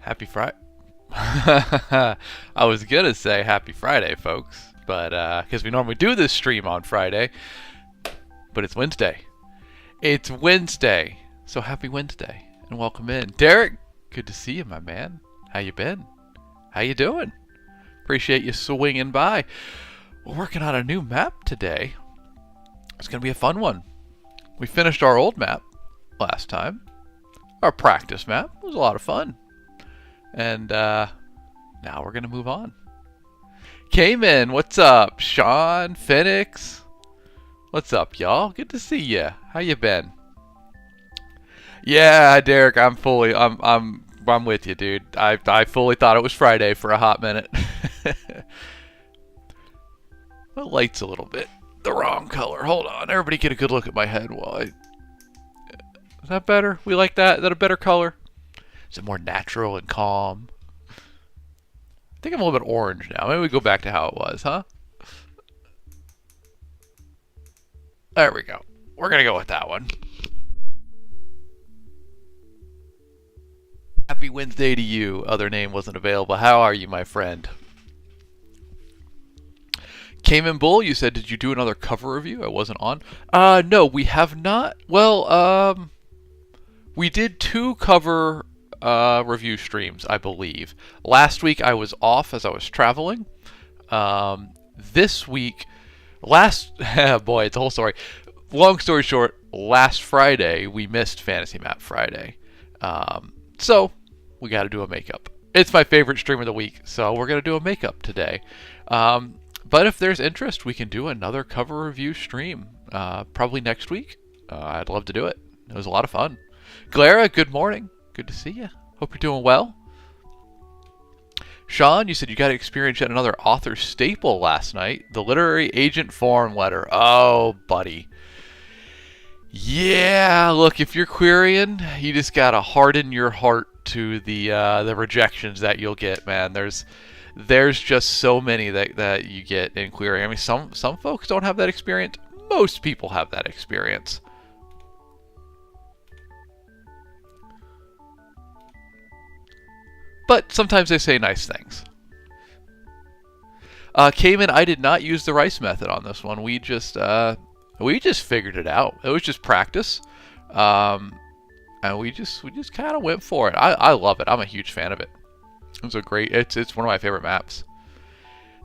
Happy Friday. I was gonna say happy Friday, folks, but because we normally do this stream on Friday, but it's Wednesday. It's Wednesday, so happy Wednesday and welcome in, Derek. Good to see you, my man. How you been? How you doing? Appreciate you swinging by. We're working on a new map today. It's gonna be a fun one. We finished our old map last time. Our practice map was a lot of fun. And now we're going to move on. Cayman, what's up? Sean, Phoenix, what's up, y'all? Good to see ya. How you been? Yeah, Derek, I'm with you, dude. I fully thought it was Friday for a hot minute. The light's a little bit the wrong color. Hold on. Everybody get a good look at my head while I... Is that better? We like that? Is that a better color? Is it more natural and calm? I think I'm a little bit orange now. Maybe we go back to how it was, huh? There we go. We're going to go with that one. Happy Wednesday to you. Other name wasn't available. How are you, my friend? Cayman Bull, you said, did you do another cover review? I wasn't on. No, we have not. Well, we did 2 cover review streams, I believe. Last week I was off as I was traveling. This week, boy, it's a whole story. Long story short, last Friday we missed Fantasy Map Friday. So we got to do a makeup. It's my favorite stream of the week, so we're going to do a makeup today. But if there's interest, we can do another cover review stream, probably next week. I'd love to do it. It was a lot of fun. Glara, good morning. Good to see you. Hope you're doing well. Sean, you said you got to experience yet another author staple last night. The literary agent form letter. Oh, buddy. Yeah, look, if you're querying, you just got to harden your heart to the rejections that you'll get, man. There's just so many that you get in querying. I mean, some folks don't have that experience. Most people have that experience. But sometimes they say nice things. Cayman, I did not use the rice method on this one. We just figured it out. It was just practice, and we just kind of went for it. I love it. I'm a huge fan of it. It's one of my favorite maps.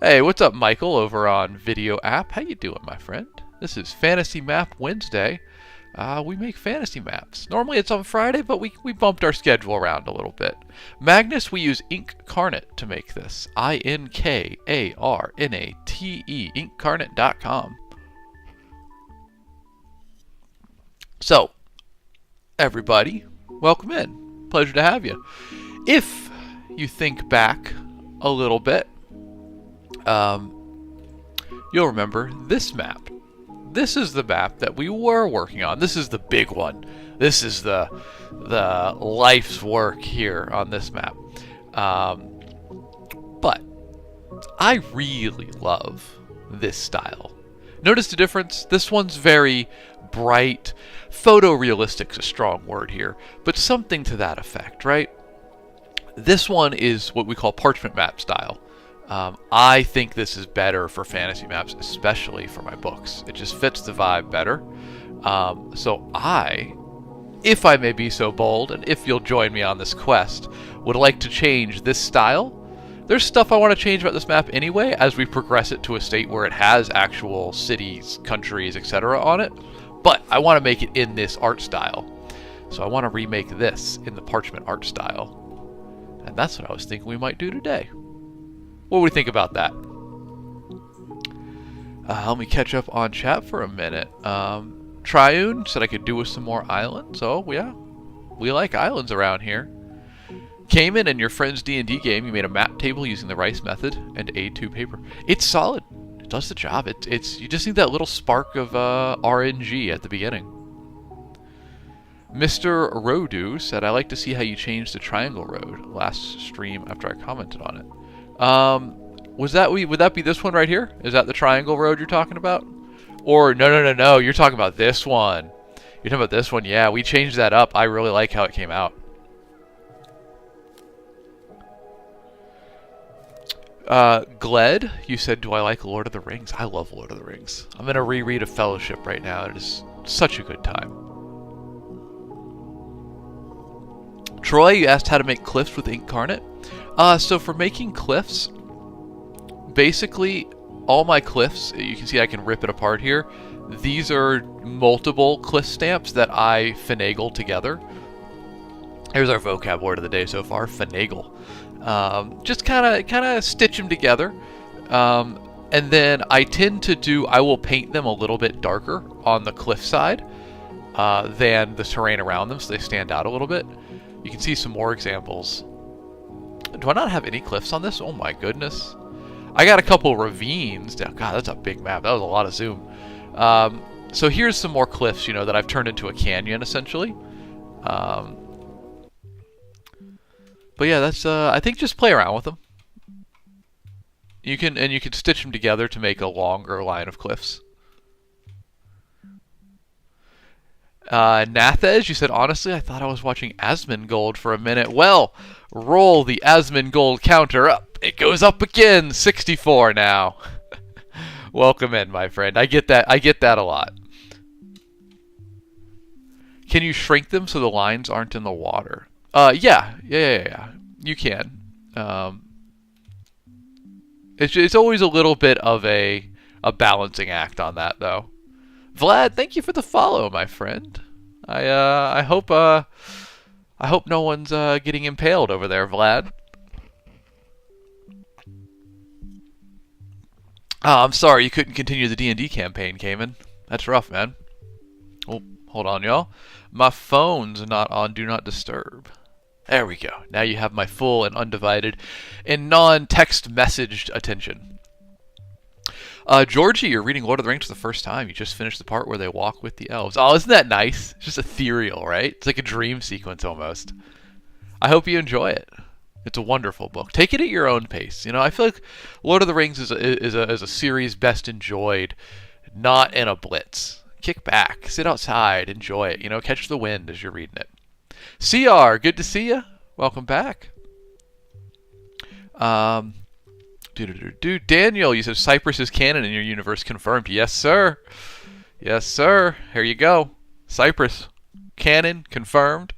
Hey, what's up, Michael, over on Video App? How you doing, my friend? This is Fantasy Map Wednesday. We make fantasy maps. Normally it's on Friday, but we bumped our schedule around a little bit. Magnus, we use Inkarnate to make this. Inkarnate, inkarnate.com. So, everybody, welcome in. Pleasure to have you. If you think back a little bit, you'll remember this map. This is the map that we were working on. This is the big one. This is the life's work here on this map. But I really love this style. Notice the difference? This one's very bright. Photorealistic's a strong word here, but something to that effect, right? This one is what we call parchment map style. I think this is better for fantasy maps, especially for my books. It just fits the vibe better. So if I may be so bold, and if you'll join me on this quest, would like to change this style. There's stuff I want to change about this map anyway, as we progress it to a state where it has actual cities, countries, etc. on it. But I want to make it in this art style. So I want to remake this in the parchment art style. And that's what I was thinking we might do today. What do we think about that? Let me catch up on chat for a minute. Triune said I could do with some more islands. Oh, yeah. We like islands around here. Cayman, in your friend's D&D game, you made a map table using the rice method and A2 paper. It's solid. It does the job. You just need that little spark of RNG at the beginning. Mr. Rodu said, I like to see how you changed the triangle road last stream after I commented on it. Would that be this one right here? Is that the triangle road you're talking about? Or no, you're talking about this one. You're talking about this one. Yeah, we changed that up. I really like how it came out. Gled, you said, do I like Lord of the Rings? I love Lord of the Rings. I'm going to reread A Fellowship right now. It is such a good time. Troy, you asked how to make cliffs with incarnate. So for making cliffs, basically all my cliffs, you can see I can rip it apart here. These are multiple cliff stamps that I finagle together. Here's our vocab word of the day so far, finagle. Just kind of stitch them together. And then I tend to I will paint them a little bit darker on the cliff side than the terrain around them, so they stand out a little bit. You can see some more examples. Do I not have any cliffs on this? Oh my goodness. I got a couple ravines down. God, that's a big map. That was a lot of zoom. So here's some more cliffs, that I've turned into a canyon, essentially. But yeah, that's I think just play around with them. You can stitch them together to make a longer line of cliffs. Nathez, you said, honestly, I thought I was watching Asmongold for a minute. Well, roll the Asmongold counter up. It goes up again, 64 now. Welcome in, my friend. I get that a lot. Can you shrink them so the lines aren't in the water? Yeah. You can. It's always a little bit of a balancing act on that, though. Vlad, thank you for the follow, my friend. I hope no one's getting impaled over there, Vlad. Oh, I'm sorry you couldn't continue the D&D campaign, Cayman. That's rough, man. Oh, hold on, y'all. My phone's not on Do Not Disturb. There we go. Now you have my full and undivided and non-text messaged attention. Georgie, you're reading Lord of the Rings for the first time. You just finished the part where they walk with the elves. Oh, isn't that nice? It's just ethereal, right? It's like a dream sequence almost. I hope you enjoy it. It's a wonderful book. Take it at your own pace. I feel like Lord of the Rings is a series best enjoyed, not in a blitz. Kick back, sit outside, enjoy it. Catch the wind as you're reading it. CR, good to see you. Welcome back. Daniel, you said Cyprus is canon in your universe. Confirmed. Yes, sir. Yes, sir. Here you go. Cyprus, canon, confirmed.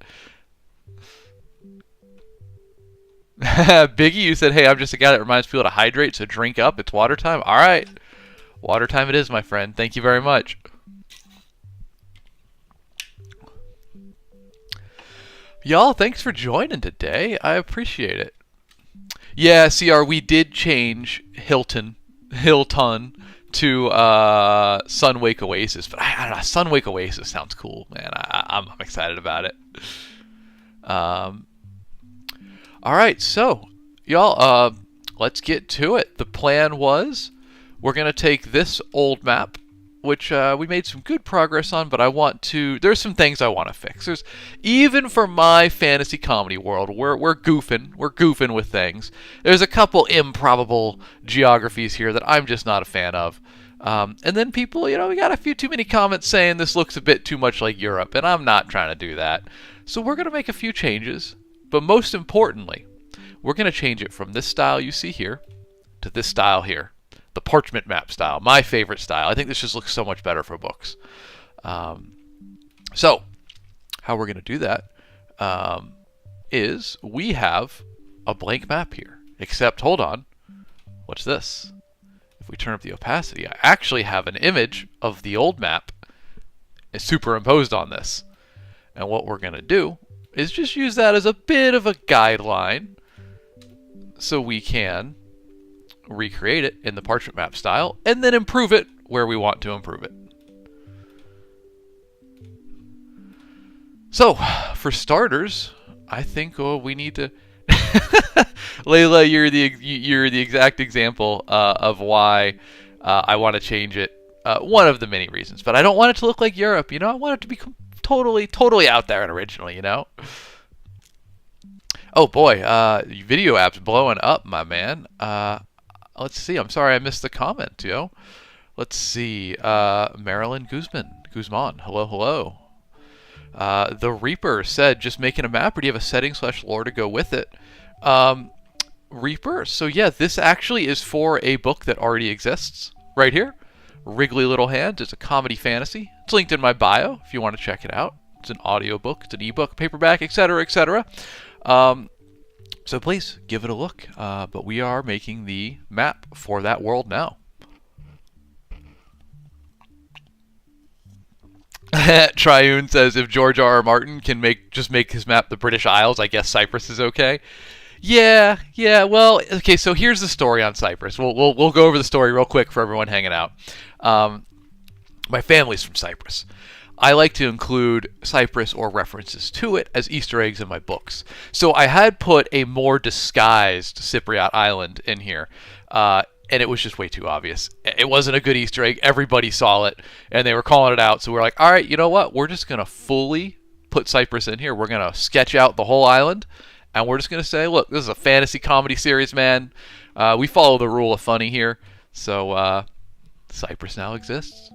Biggie, you said, hey, I'm just a guy that reminds people to hydrate, so drink up. It's water time. All right. Water time it is, my friend. Thank you very much. Y'all, thanks for joining today. I appreciate it. Yeah, CR, we did change Hilton to Sunwake Oasis, but I don't know. Sunwake Oasis sounds cool, man. I'm excited about it. All right, so y'all, let's get to it. The plan was we're gonna take this old map, which we made some good progress on, but there's some things I want to fix. Even for my fantasy comedy world, we're goofing with things. There's a couple improbable geographies here that I'm just not a fan of. And then people, we got a few too many comments saying this looks a bit too much like Europe, and I'm not trying to do that. So we're going to make a few changes, but most importantly, we're going to change it from this style you see here to this style here. The parchment map style, my favorite style. I think this just looks so much better for books. So, how we're going to do that is we have a blank map here. Except, hold on, what's this? If we turn up the opacity, I actually have an image of the old map superimposed on this. And what we're going to do is just use that as a bit of a guideline so we can recreate it in the parchment map style, and then improve it where we want to improve it. So, for starters, I think we need to... Layla, you're the exact example of why I want to change it. One of the many reasons, but I don't want it to look like Europe. I want it to be totally out there and original. Oh boy, video apps blowing up, my man. Let's see. I'm sorry I missed the comment, Let's see. Marilyn Guzman. Hello. The Reaper said, just making a map, or do you have a setting /lore to go with it? We're Reaper. So yeah, this actually is for a book that already exists right here. Wriggly Little Hands. It's a comedy fantasy. It's linked in my bio if you want to check it out. It's an audiobook, it's an ebook, paperback, etc., etc. So please give it a look. But we are making the map for that world now. Triune says if George R.R. Martin can just make his map the British Isles, I guess Cyprus is okay. Yeah. Well, okay. So here's the story on Cyprus. We'll go over the story real quick for everyone hanging out. My family's from Cyprus. I like to include Cyprus or references to it as Easter eggs in my books. So I had put a more disguised Cypriot island in here. And it was just way too obvious. It wasn't a good Easter egg. Everybody saw it, and they were calling it out. So we're like, all right, you know what? We're just going to fully put Cyprus in here. We're going to sketch out the whole island, and we're just going to say, look, this is a fantasy comedy series, man. We follow the rule of funny here. So Cyprus now exists.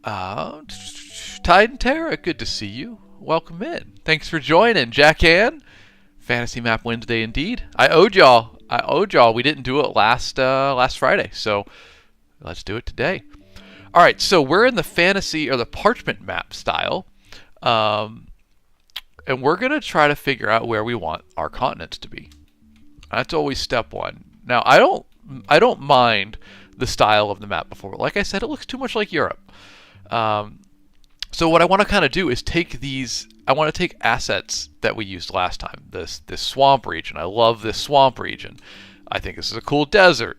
Tide and Tara, good to see you. Welcome in. Thanks for joining, Jack Ann. Fantasy Map Wednesday, indeed. I owed y'all. We didn't do it last Friday, so let's do it today. All right, so we're in the fantasy or the parchment map style, and we're gonna try to figure out where we want our continents to be. That's always step one. Now, I don't mind the style of the map before. Like I said, it looks too much like Europe. So what I want to kind of do is take these. I want to take assets that we used last time. This swamp region. I love this swamp region. I think this is a cool desert.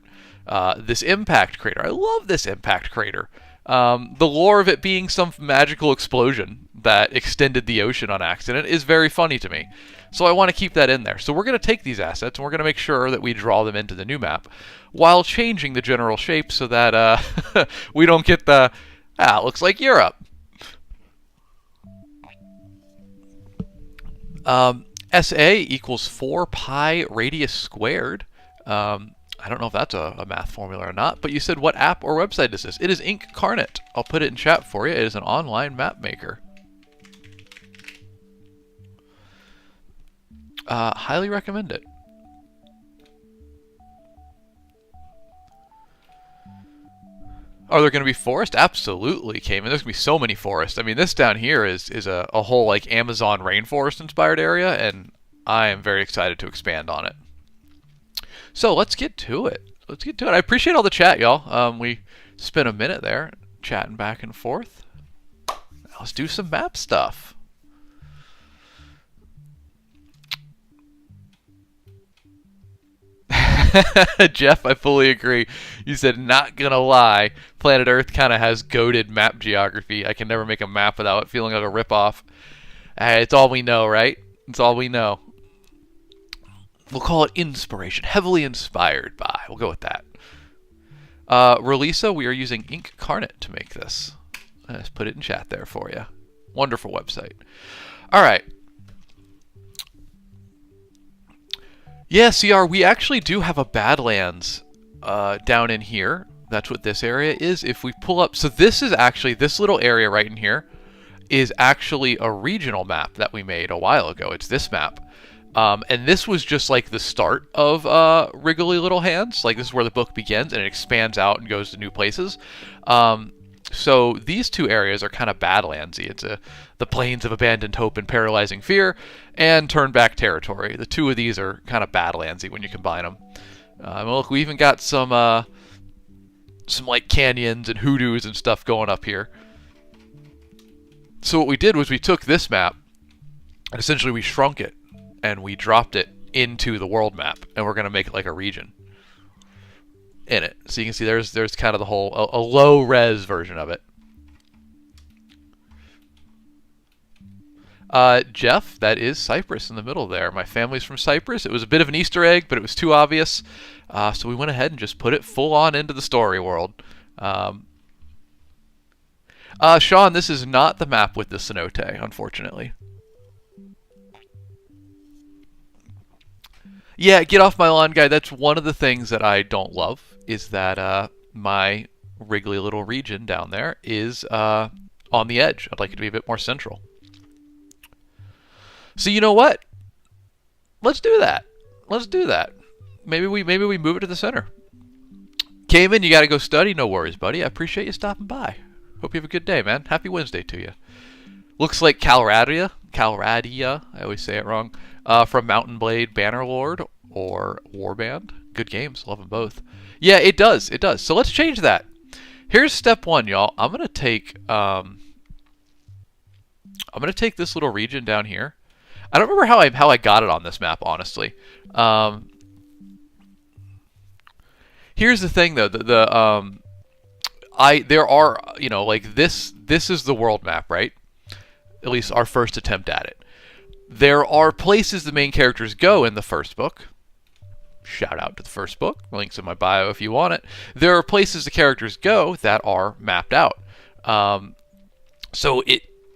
This impact crater. I love this impact crater. The lore of it being some magical explosion that extended the ocean on accident is very funny to me. So I want to keep that in there. So we're going to take these assets and we're going to make sure that we draw them into the new map while changing the general shape so that we don't get the, it looks like Europe. SA equals 4 pi radius squared. I don't know if that's a math formula or not, but you said what app or website is this? It is Incarnate. I'll put it in chat for you. It is an online map maker. Highly recommend it. Are there going to be forests? Absolutely, Cayman. There's going to be so many forests. I mean, this down here is a whole like Amazon rainforest inspired area, and I am very excited to expand on it. So let's get to it. I appreciate all the chat, y'all. We spent a minute there chatting back and forth. Now let's do some map stuff. Jeff, I fully agree. You said, not gonna lie, planet Earth kind of has goated map geography. I can never make a map without it feeling like a ripoff. It's all we know, right? It's all we know. We'll call it inspiration. Heavily inspired by. We'll go with that. Relisa, we are using Incarnate to make this. Let's put it in chat there for you. Wonderful website. All right. Yeah, CR, we actually do have a Badlands down in here. That's what this area is. If we pull up, so this is actually, this little area right in here is actually a regional map that we made a while ago. It's this map. And this was just like the start of Wriggly Little Hands. Like this is where the book begins and it expands out and goes to new places. So these two areas are kind of Badlandsy. It's the plains of abandoned hope and paralyzing fear, and turn back territory. The two of these are kind of Badlandsy when you combine them. Well, look, we even got some like canyons and hoodoos and stuff going up here. So what we did was we took this map and essentially we shrunk it and we dropped it into the world map, and we're gonna make it like a region in it. So you can see there's kind of the whole a low res version of it. Jeff, that is Cyprus in the middle there. My family's from Cyprus. It was a bit of an Easter egg, but it was too obvious. So we went ahead and just put it full on into the story world. Sean, this is not the map with the cenote, unfortunately. Yeah, get off my lawn, guy. That's one of the things that I don't love, is that my wriggly little region down there is on the edge. I'd like it to be a bit more central. So you know what? Let's do that. Let's do that. Maybe we move it to the center. Cayman, you got to go study. No worries, buddy. I appreciate you stopping by. Hope you have a good day, man. Happy Wednesday to you. Looks like Calradia, I always say it wrong, from Mountain Blade Bannerlord or Warband. Good games, love them both. Yeah, it does. So let's change that. Here's step one, y'all. I'm gonna take this little region down here. I don't remember how I got it on this map, honestly. Here's the thing, though. There are, like this is the world map, right? At least our first attempt at it. There are places the main characters go in the first book. Shout out to the first book. Links in my bio if you want it. There are places the characters go that are mapped out. So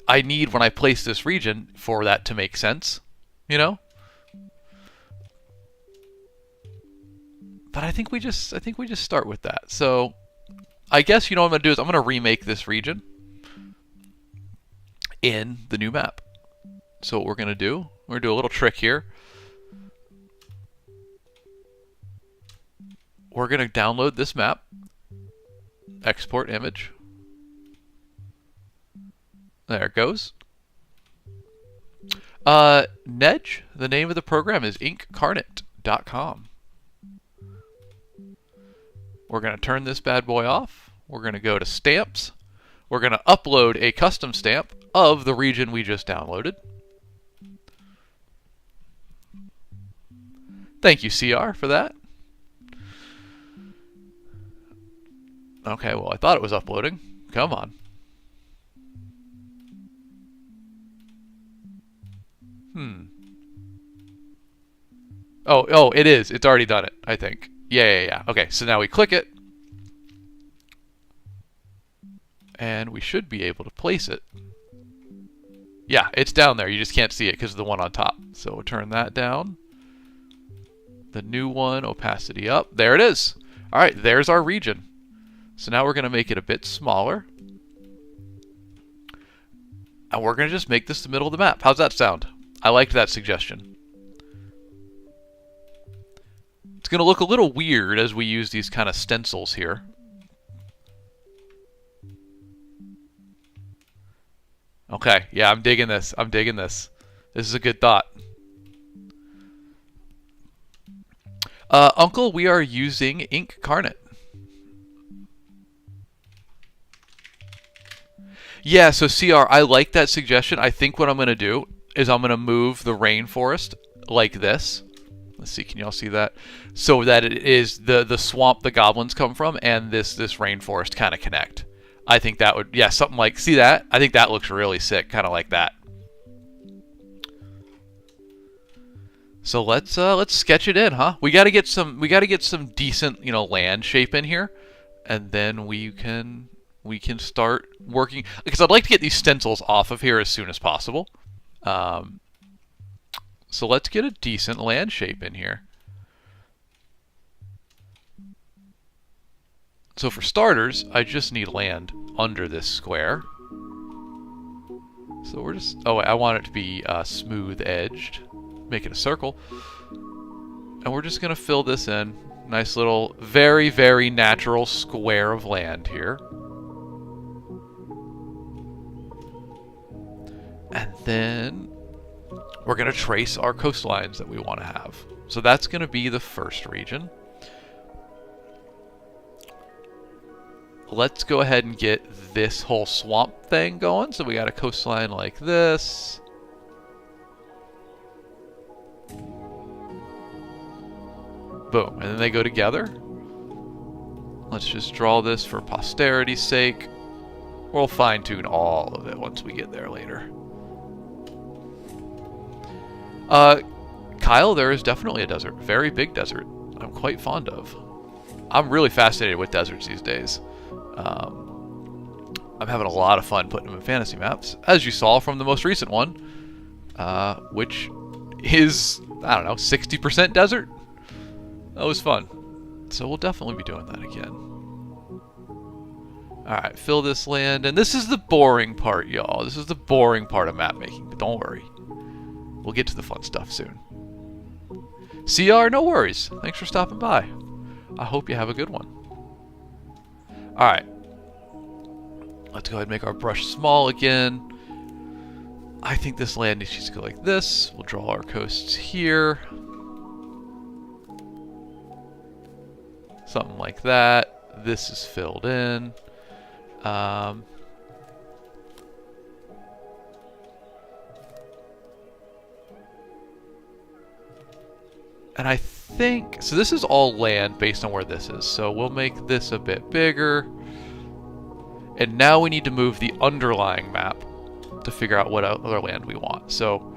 I need, when I place this region, for that to make sense, But I think we just start with that. So I guess what I'm going to do is I'm going to remake this region in the new map. So what we're going to do a little trick here. We're going to download this map, export image. There it goes. Nedge, the name of the program is inkcarnate.com. We're going to turn this bad boy off. We're going to go to stamps. We're going to upload a custom stamp of the region we just downloaded. Thank you, CR, for that. Okay, well, I thought it was uploading. Come on. Oh, it is. It's already done it, I think. Yeah. Okay, so now we click it. And we should be able to place it. Yeah, it's down there. You just can't see it because of the one on top. So we'll turn that down. The new one, opacity up. There it is. All right, there's our region. So now we're going to make it a bit smaller. And we're going to just make this the middle of the map. How's that sound? I liked that suggestion. It's going to look a little weird as we use these kind of stencils here. Okay, yeah, I'm digging this. This is a good thought. Uncle, we are using Inkcarnate. Yeah, so CR, I like that suggestion. I think what I'm going to do is I'm going to move the rainforest like this. Let's see, can y'all see that? So that it is the swamp the goblins come from and this rainforest kind of connect. I think that would, yeah, something like, see that? I think that looks really sick, kind of like that. So let's sketch it in, huh? We got to get some decent, land shape in here, and then we can start working, because I'd like to get these stencils off of here as soon as possible. So let's get a decent land shape in here. So for starters, I just need land under this square. So we're just, oh, I want it to be smooth edged. Make it a circle. And we're just going to fill this in. Nice little, very, very natural square of land here. And then we're going to trace our coastlines that we want to have. So that's going to be the first region. Let's go ahead and get this whole swamp thing going. So we got a coastline like this. Boom. And then they go together. Let's just draw this for posterity's sake. We'll fine-tune all of it once we get there later. Kyle, there is definitely a desert. Very big desert. I'm quite fond of. I'm really fascinated with deserts these days. I'm having a lot of fun putting them in fantasy maps, as you saw from the most recent one, which is, I don't know, 60% desert. That was fun. So we'll definitely be doing that again. Alright, fill this land. And this is the boring part, y'all. This is the boring part of map making, but don't worry. We'll get to the fun stuff soon. CR, no worries. Thanks for stopping by. I hope you have a good one. Alright. Let's go ahead and make our brush small again. I think this land needs to go like this. We'll draw our coasts here. Something like that. This is filled in. And I think, so this is all land based on where this is. So we'll make this a bit bigger. And now we need to move the underlying map to figure out what other land we want. So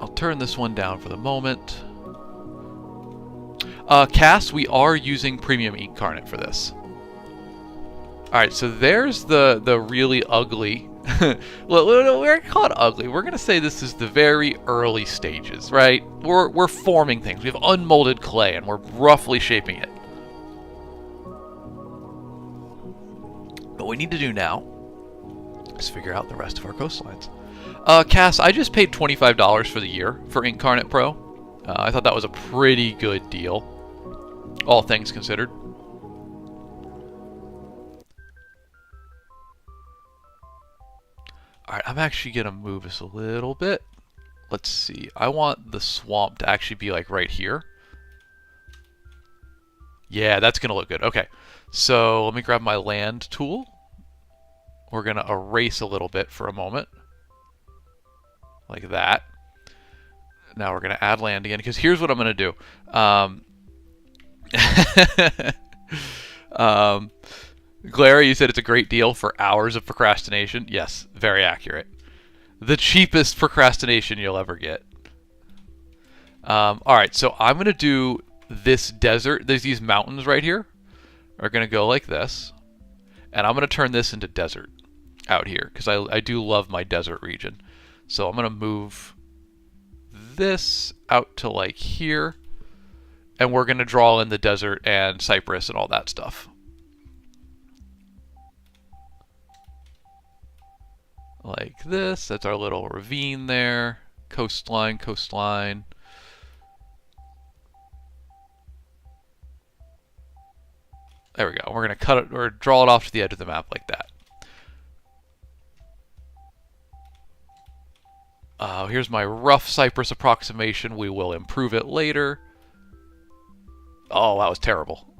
I'll turn this one down for the moment. Cass, we are using premium incarnate for this. Alright, so there's the really ugly. We're going to call it ugly. We're going to say this is the very early stages, right? We're forming things. We have unmolded clay, and we're roughly shaping it. What we need to do now is figure out the rest of our coastlines. Cass, I just paid $25 for the year for Incarnate Pro. I thought that was a pretty good deal, all things considered. Alright, I'm actually going to move this a little bit. Let's see. I want the swamp to actually be like right here. Yeah, that's going to look good. Okay, so let me grab my land tool. We're going to erase a little bit for a moment. Like that. Now we're going to add land again, because here's what I'm going to do. Glary, you said it's a great deal for hours of procrastination. Yes, very accurate. The cheapest procrastination you'll ever get. Alright, so I'm going to do this desert. There's these mountains right here. Are going to go like this. And I'm going to turn this into desert out here, because I do love my desert region. So I'm going to move this out to like here. And we're going to draw in the desert and cypress and all that stuff. Like this. That's our little ravine there. Coastline, coastline. There we go. We're going to cut it or draw it off to the edge of the map like that. Here's my rough cypress approximation. We will improve it later. Oh, that was terrible.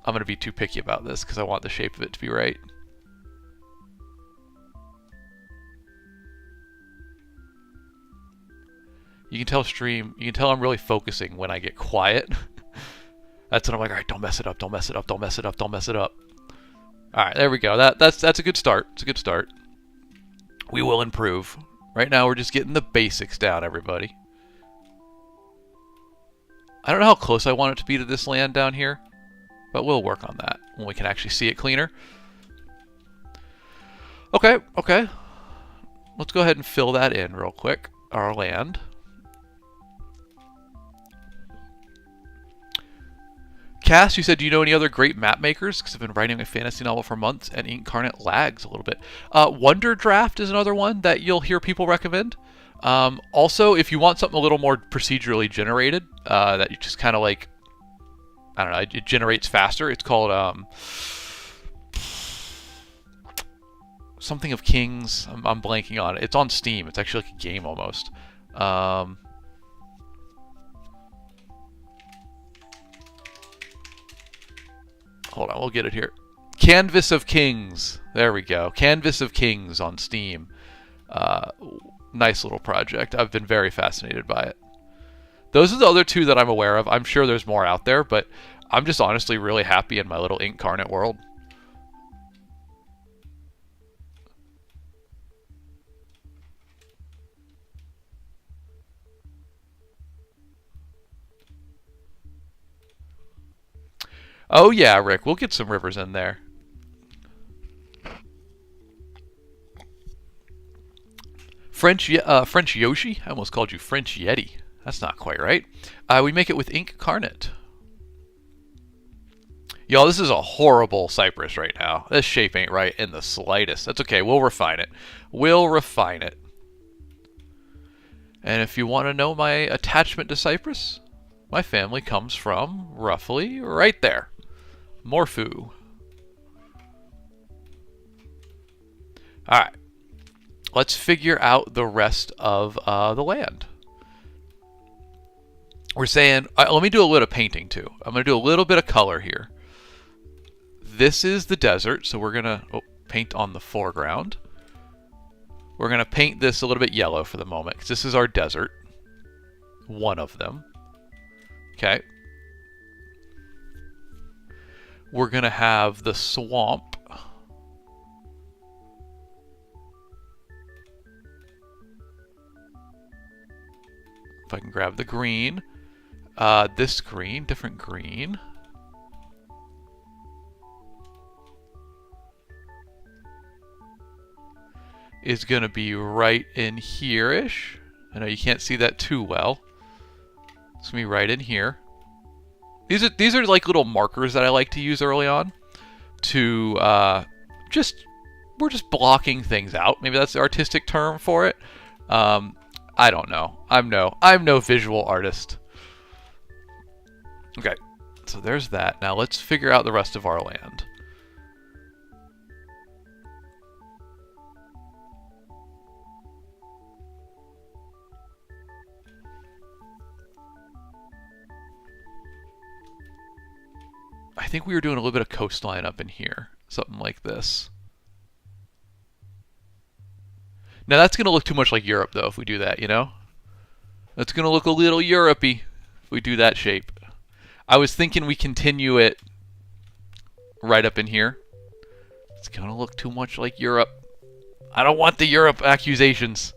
I'm going to be too picky about this because I want the shape of it to be right. You can tell I'm really focusing when I get quiet. That's when I'm like, all right, don't mess it up, don't mess it up, don't mess it up, don't mess it up. All right, there we go. That's a good start. It's a good start. We will improve. Right now, we're just getting the basics down, everybody. I don't know how close I want it to be to this land down here, but we'll work on that when we can actually see it cleaner. Okay, okay. Let's go ahead and fill that in real quick. Our land. Cass, you said, do you know any other great map makers? Because I've been writing a fantasy novel for months and Incarnate lags a little bit. Wonder Draft is another one that you'll hear people recommend. Also, if you want something a little more procedurally generated, that you just kind of like, I don't know, it generates faster. It's called something of Kings. I'm blanking on it. It's on Steam. It's actually like a game almost. Hold on, we'll get it here. Canvas of Kings. There we go. Canvas of Kings on Steam. Nice little project. I've been very fascinated by it. Those are the other two that I'm aware of. I'm sure there's more out there, but I'm just honestly really happy in my little Incarnate world. Oh yeah, Rick, we'll get some rivers in there. French Yoshi? I almost called you French Yeti. That's not quite right. We make it with Incarnate. Y'all, this is a horrible cypress right now. This shape ain't right in the slightest. That's okay, we'll refine it. We'll refine it. And if you want to know my attachment to Cyprus, my family comes from roughly right there. Morphu. Alright. Let's figure out the rest of the land. We're saying, let me do a little painting too. I'm going to do a little bit of color here. This is the desert, so we're going to paint on the foreground. We're going to paint this a little bit yellow for the moment, because this is our desert. One of them. Okay. We're going to have the swamp. If I can grab the green. This green, different green. Is going to be right in here-ish. I know you can't see that too well. It's going to be right in here. These are like little markers that I like to use early on to we're just blocking things out. Maybe that's the artistic term for it. I don't know. I'm no visual artist. Okay, so there's that. Now let's figure out the rest of our land. I think we were doing a little bit of coastline up in here. Something like this. Now that's going to look too much like Europe, though, if we do that, you know? That's going to look a little Europe-y if we do that shape. I was thinking we continue it right up in here. It's going to look too much like Europe. I don't want the Europe accusations.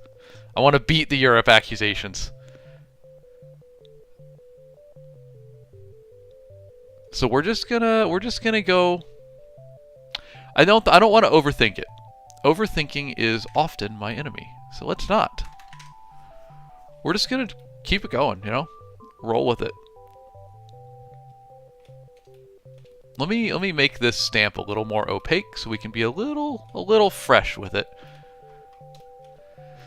I want to beat the Europe accusations. So we're just gonna go. I don't want to overthink it. Overthinking is often my enemy. So let's not. We're just gonna keep it going, you know? Roll with it. Let me make this stamp a little more opaque so we can be a little fresh with it.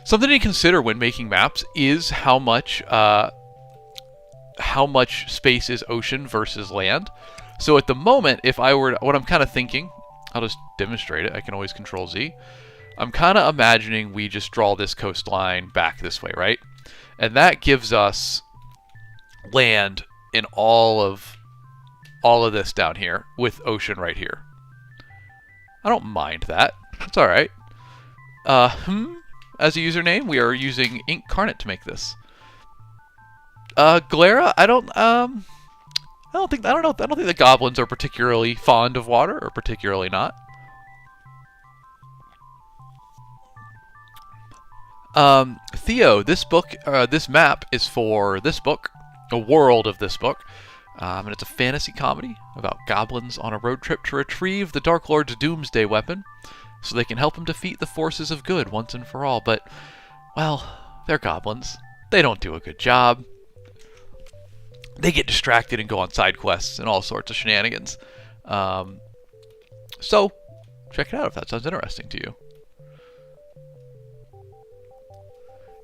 Something to consider when making maps is how much space is ocean versus land. So at the moment, if I were what I'm kind of thinking, I'll just demonstrate it. I can always Control Z. I'm kind of imagining we just draw this coastline back this way, right? And that gives us land in all of this down here with ocean right here. I don't mind that. It's all right. As a username, we are using Incarnate to make this. Glera, I don't think the goblins are particularly fond of water, or particularly not. Theo, this map is for this book, a world of this book, and it's a fantasy comedy about goblins on a road trip to retrieve the Dark Lord's doomsday weapon, so they can help him defeat the forces of good once and for all. But, well, they're goblins. They don't do a good job. They get distracted and go on side quests and all sorts of shenanigans. So, check it out if that sounds interesting to you.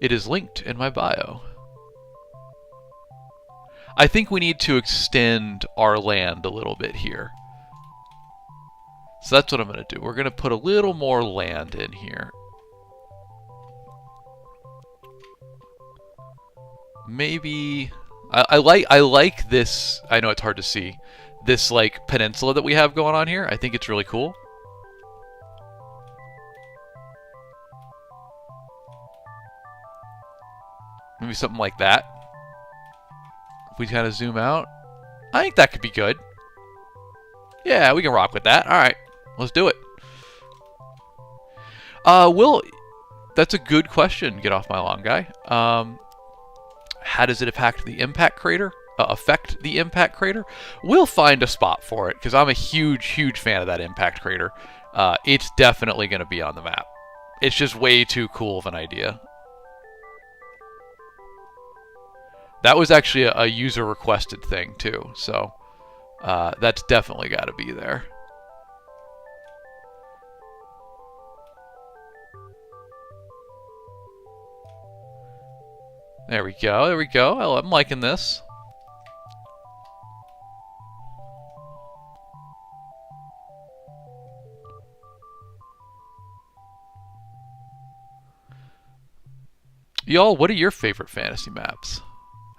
It is linked in my bio. I think we need to extend our land a little bit here. So that's what I'm going to do. We're going to put a little more land in here. Maybe I like this. I know it's hard to see this like peninsula that we have going on here. I think it's really cool. Maybe something like that. If we kind of zoom out, I think that could be good. Yeah, we can rock with that. All right, let's do it. That's a good question. Get off my lawn, guy. How does it affect the impact crater? We'll find a spot for it because I'm a huge fan of that impact crater. It's definitely going to be on the map. It's just way too cool of an idea. That was actually a user requested thing too, so that's definitely got to be there. There we go. There we go. I'm liking this. Y'all, what are your favorite fantasy maps?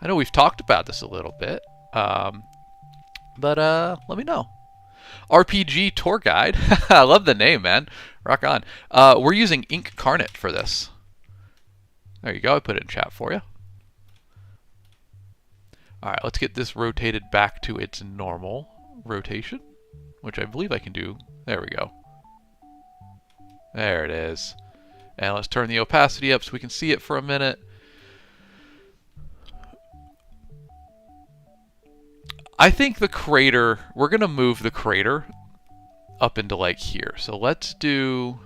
I know we've talked about this a little bit, but let me know. RPG Tour Guide. I love the name, man. Rock on. We're using Incarnate for this. There you go. I put it in chat for you. All right, let's get this rotated back to its normal rotation, which I believe I can do. There we go. There it is. And let's turn the opacity up so we can see it for a minute. I think the crater, we're going to move the crater up into like here. So let's do...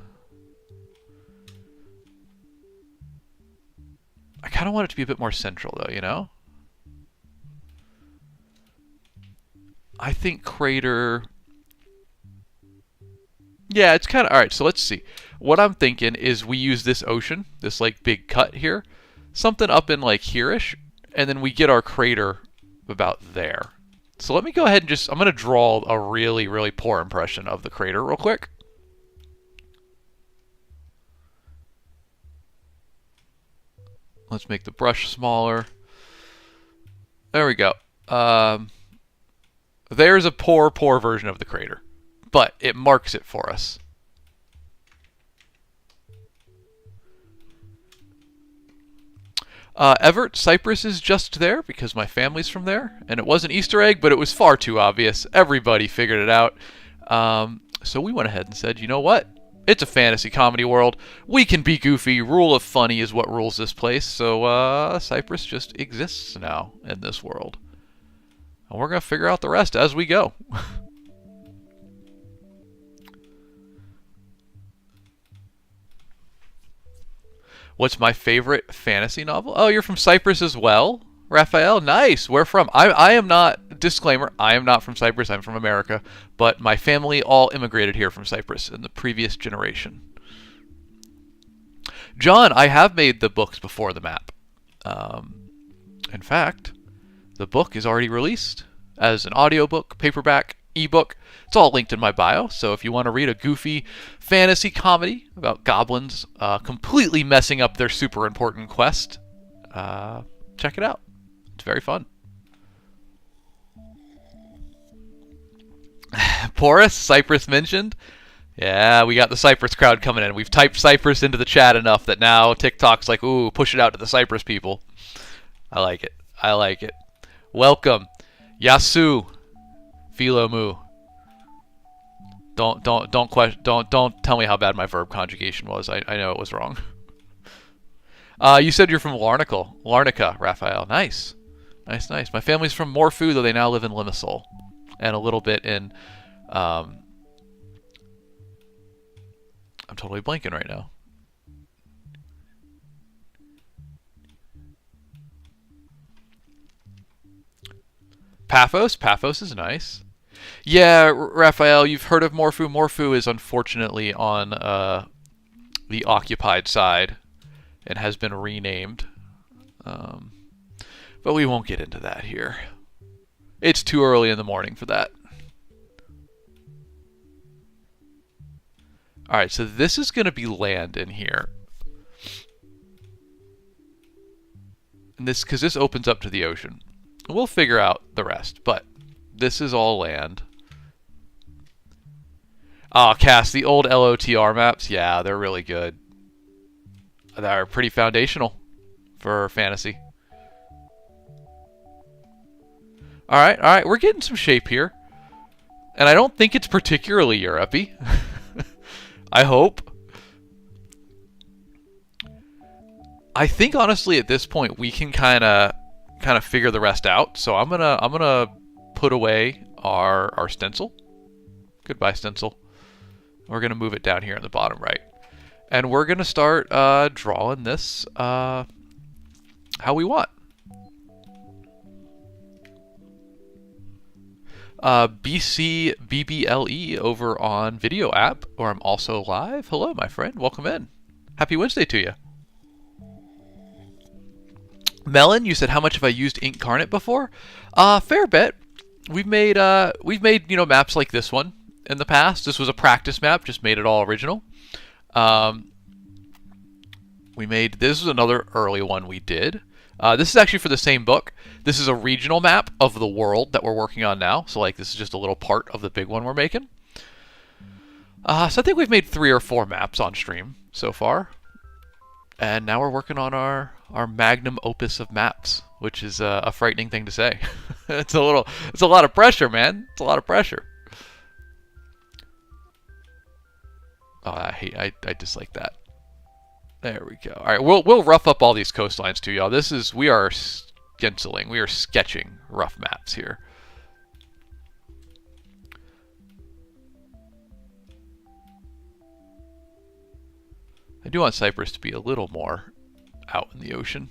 I kind of want it to be a bit more central though, you know? I think crater... Yeah, it's kind of... Alright, so let's see. What I'm thinking is we use this ocean, this like big cut here, something up in like here-ish, and then we get our crater about there. So let me go ahead and just... I'm going to draw a really, really poor impression of the crater real quick. Let's make the brush smaller. There we go. There's a poor, poor version of the crater, but it marks it for us. Everett, Cyprus is just there because my family's from there, and it was an Easter egg, but it was far too obvious. Everybody figured it out. So we went ahead and said, you know what? It's a fantasy comedy world. We can be goofy. Rule of funny is what rules this place. So Cyprus just exists now in this world. And we're going to figure out the rest as we go. What's my favorite fantasy novel? Oh, you're from Cyprus as well? Raphael? Nice. Where from? I am not, disclaimer, I am not from Cyprus. I'm from America. But my family all immigrated here from Cyprus in the previous generation. John, I have made the books before the map. In fact, the book is already released as an audiobook, paperback, ebook. It's all linked in my bio, so if you want to read a goofy fantasy comedy about goblins completely messing up their super important quest, check it out. It's very fun. Porus, Cyprus mentioned. Yeah, we got the Cyprus crowd coming in. We've typed Cyprus into the chat enough that now TikTok's like, ooh, push it out to the Cyprus people. I like it. I like it. Welcome. Yasu. Philomu. Don't tell me how bad my verb conjugation was. I know it was wrong. You said you're from Larnaca, Raphael. Nice. Nice, nice. My family's from Morphu, though they now live in Limassol. And a little bit in... I'm totally blanking right now. Paphos? Paphos is nice. Yeah, Raphael, you've heard of Morphu. Morphu is unfortunately on the occupied side and has been renamed. But we won't get into that here. It's too early in the morning for that. Alright, so this is going to be land in here. And this, because this opens up to the ocean. We'll figure out the rest, but this is all land. Ah, Cass, the old LOTR maps, yeah, they're really good. They're pretty foundational for fantasy. Alright, we're getting some shape here. And I don't think it's particularly Europe-y. I hope. I think honestly at this point we can kind of figure the rest out. So I'm gonna put away our stencil. Goodbye stencil. We're gonna move it down here in the bottom right, and we're gonna start drawing this how we want. BCBBLE over on Video app, or I'm also live. Hello, my friend. Welcome in. Happy Wednesday to you. Melon, you said how much have I used Incarnate before? Fair bit. We've made maps like this one in the past. This was a practice map, just made it all original. Um, this was another early one we did. This is actually for the same book. This is a regional map of the world that we're working on now. So like this is just a little part of the big one we're making. So I think we've made 3 or 4 maps on stream so far. And now we're working on our magnum opus of maps, which is a frightening thing to say. It's a lot of pressure, man. It's a lot of pressure. Oh, I dislike that. There we go. All right, we'll rough up all these coastlines too, y'all. We are stenciling, we are sketching rough maps here. I do want Cyprus to be a little more out in the ocean.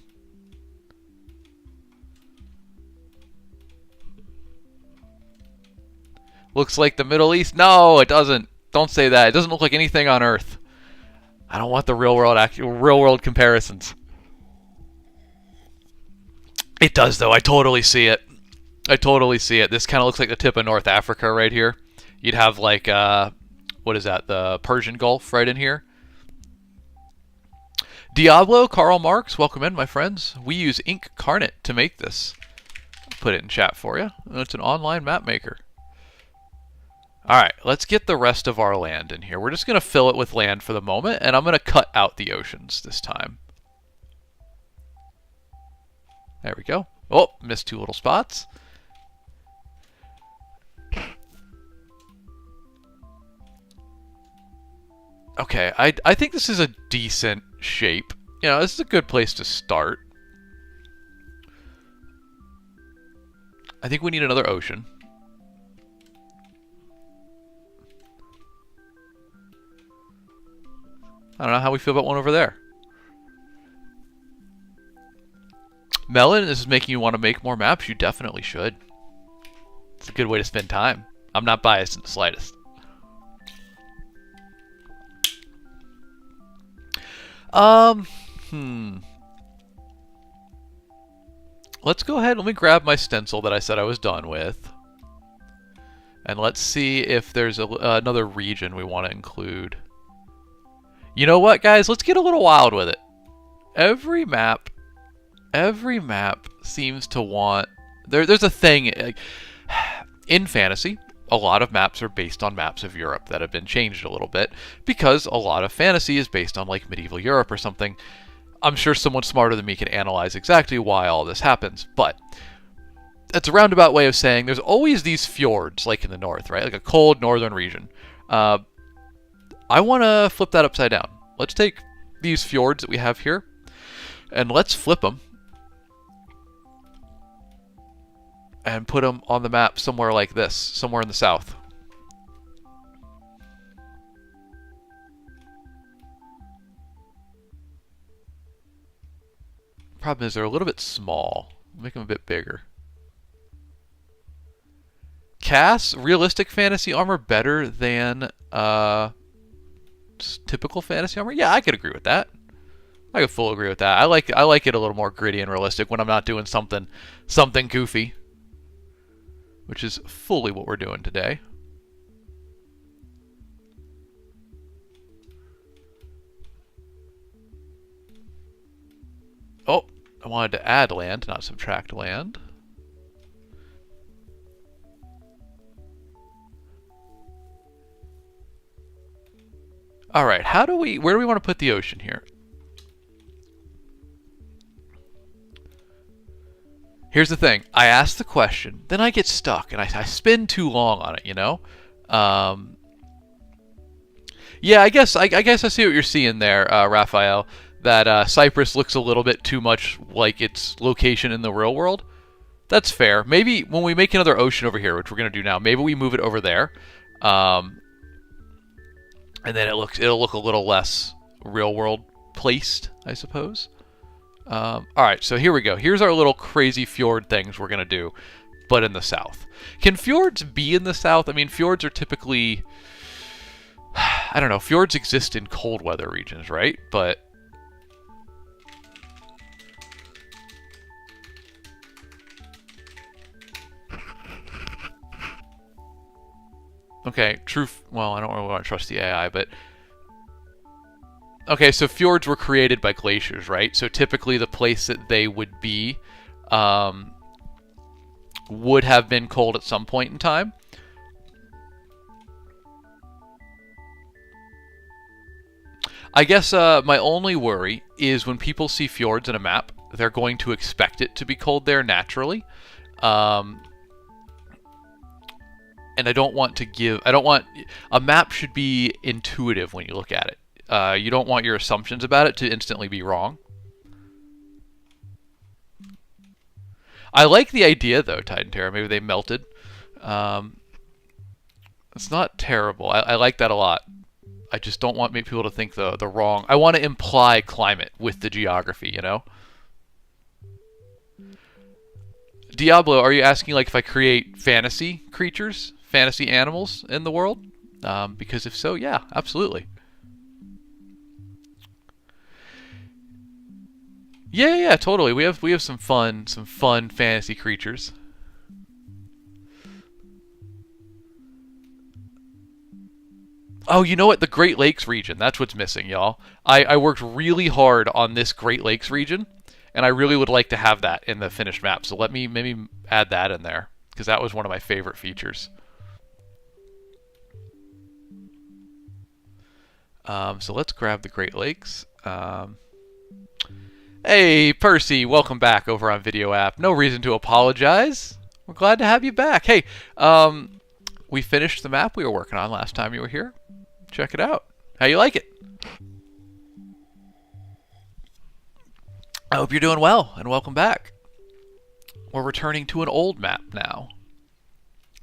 Looks like the Middle East. No, it doesn't. Don't say that. It doesn't look like anything on Earth. I don't want the real world comparisons. It does though. I totally see it. I totally see it. This kind of looks like the tip of North Africa right here. You'd have like what is that? The Persian Gulf right in here. Diablo, Karl Marx, welcome in, my friends. We use Incarnate to make this. I'll put it in chat for you. It's an online map maker. Alright, let's get the rest of our land in here. We're just going to fill it with land for the moment, and I'm going to cut out the oceans this time. There we go. Oh, missed 2 little spots. Okay, I think this is a decent shape. You know, this is a good place to start. I think we need another ocean. I don't know how we feel about one over there. Melon, this is making you want to make more maps? You definitely should. It's a good way to spend time. I'm not biased in the slightest. Let's go ahead. Let me grab my stencil that I said I was done with. And let's see if there's another region we want to include. You know what, guys? Let's get a little wild with it. Every map seems to want... There's a thing... In fantasy, a lot of maps are based on maps of Europe that have been changed a little bit because a lot of fantasy is based on like medieval Europe or something. I'm sure someone smarter than me can analyze exactly why all this happens, but it's a roundabout way of saying there's always these fjords like in the north, right? Like a cold northern region. I want to flip that upside down. Let's take these fjords that we have here and let's flip them and put them on the map somewhere like this, somewhere in the south. Problem is they're a little bit small. Make them a bit bigger. Cass, realistic fantasy armor better than typical fantasy armor? Yeah, I could agree with that. I could fully agree with that. I like it a little more gritty and realistic when I'm not doing something goofy. Which is fully what we're doing today. Oh, I wanted to add land, not subtract land. All right, where do we want to put the ocean here? Here's the thing. I ask the question, then I get stuck, and I spin too long on it, you know? Yeah, I guess I see what you're seeing there, Raphael, that Cyprus looks a little bit too much like its location in the real world. That's fair. Maybe when we make another ocean over here, which we're going to do now, maybe we move it over there. And then it'll look a little less real world placed, I suppose. Alright, so here we go. Here's our little crazy fjord things we're going to do, but in the south. Can fjords be in the south? I mean, fjords are typically... I don't know. Fjords exist in cold weather regions, right? But... Okay, well, I don't really want to trust the AI, but okay, so fjords were created by glaciers, right? So typically the place that they would be would have been cold at some point in time. I guess my only worry is when people see fjords in a map, they're going to expect it to be cold there naturally. And I don't want a map should be intuitive when you look at it. You don't want your assumptions about it to instantly be wrong. I like the idea, though, Titan Terra. Maybe they melted. It's not terrible. I like that a lot. I just don't want people to think the wrong. I want to imply climate with the geography, you know? Diablo, are you asking like if I create fantasy creatures, fantasy animals in the world? Because if so, yeah, absolutely. Yeah, totally. We have some fun fantasy creatures. Oh, you know what? The Great Lakes region. That's what's missing, y'all. I worked really hard on this Great Lakes region, and I really would like to have that in the finished map. So let me maybe add that in there, because that was one of my favorite features. So let's grab the Great Lakes. Hey, Percy, welcome back over on Video App. No reason to apologize. We're glad to have you back. Hey, we finished the map we were working on last time you were here. Check it out. How you like it? I hope you're doing well, and welcome back. We're returning to an old map now.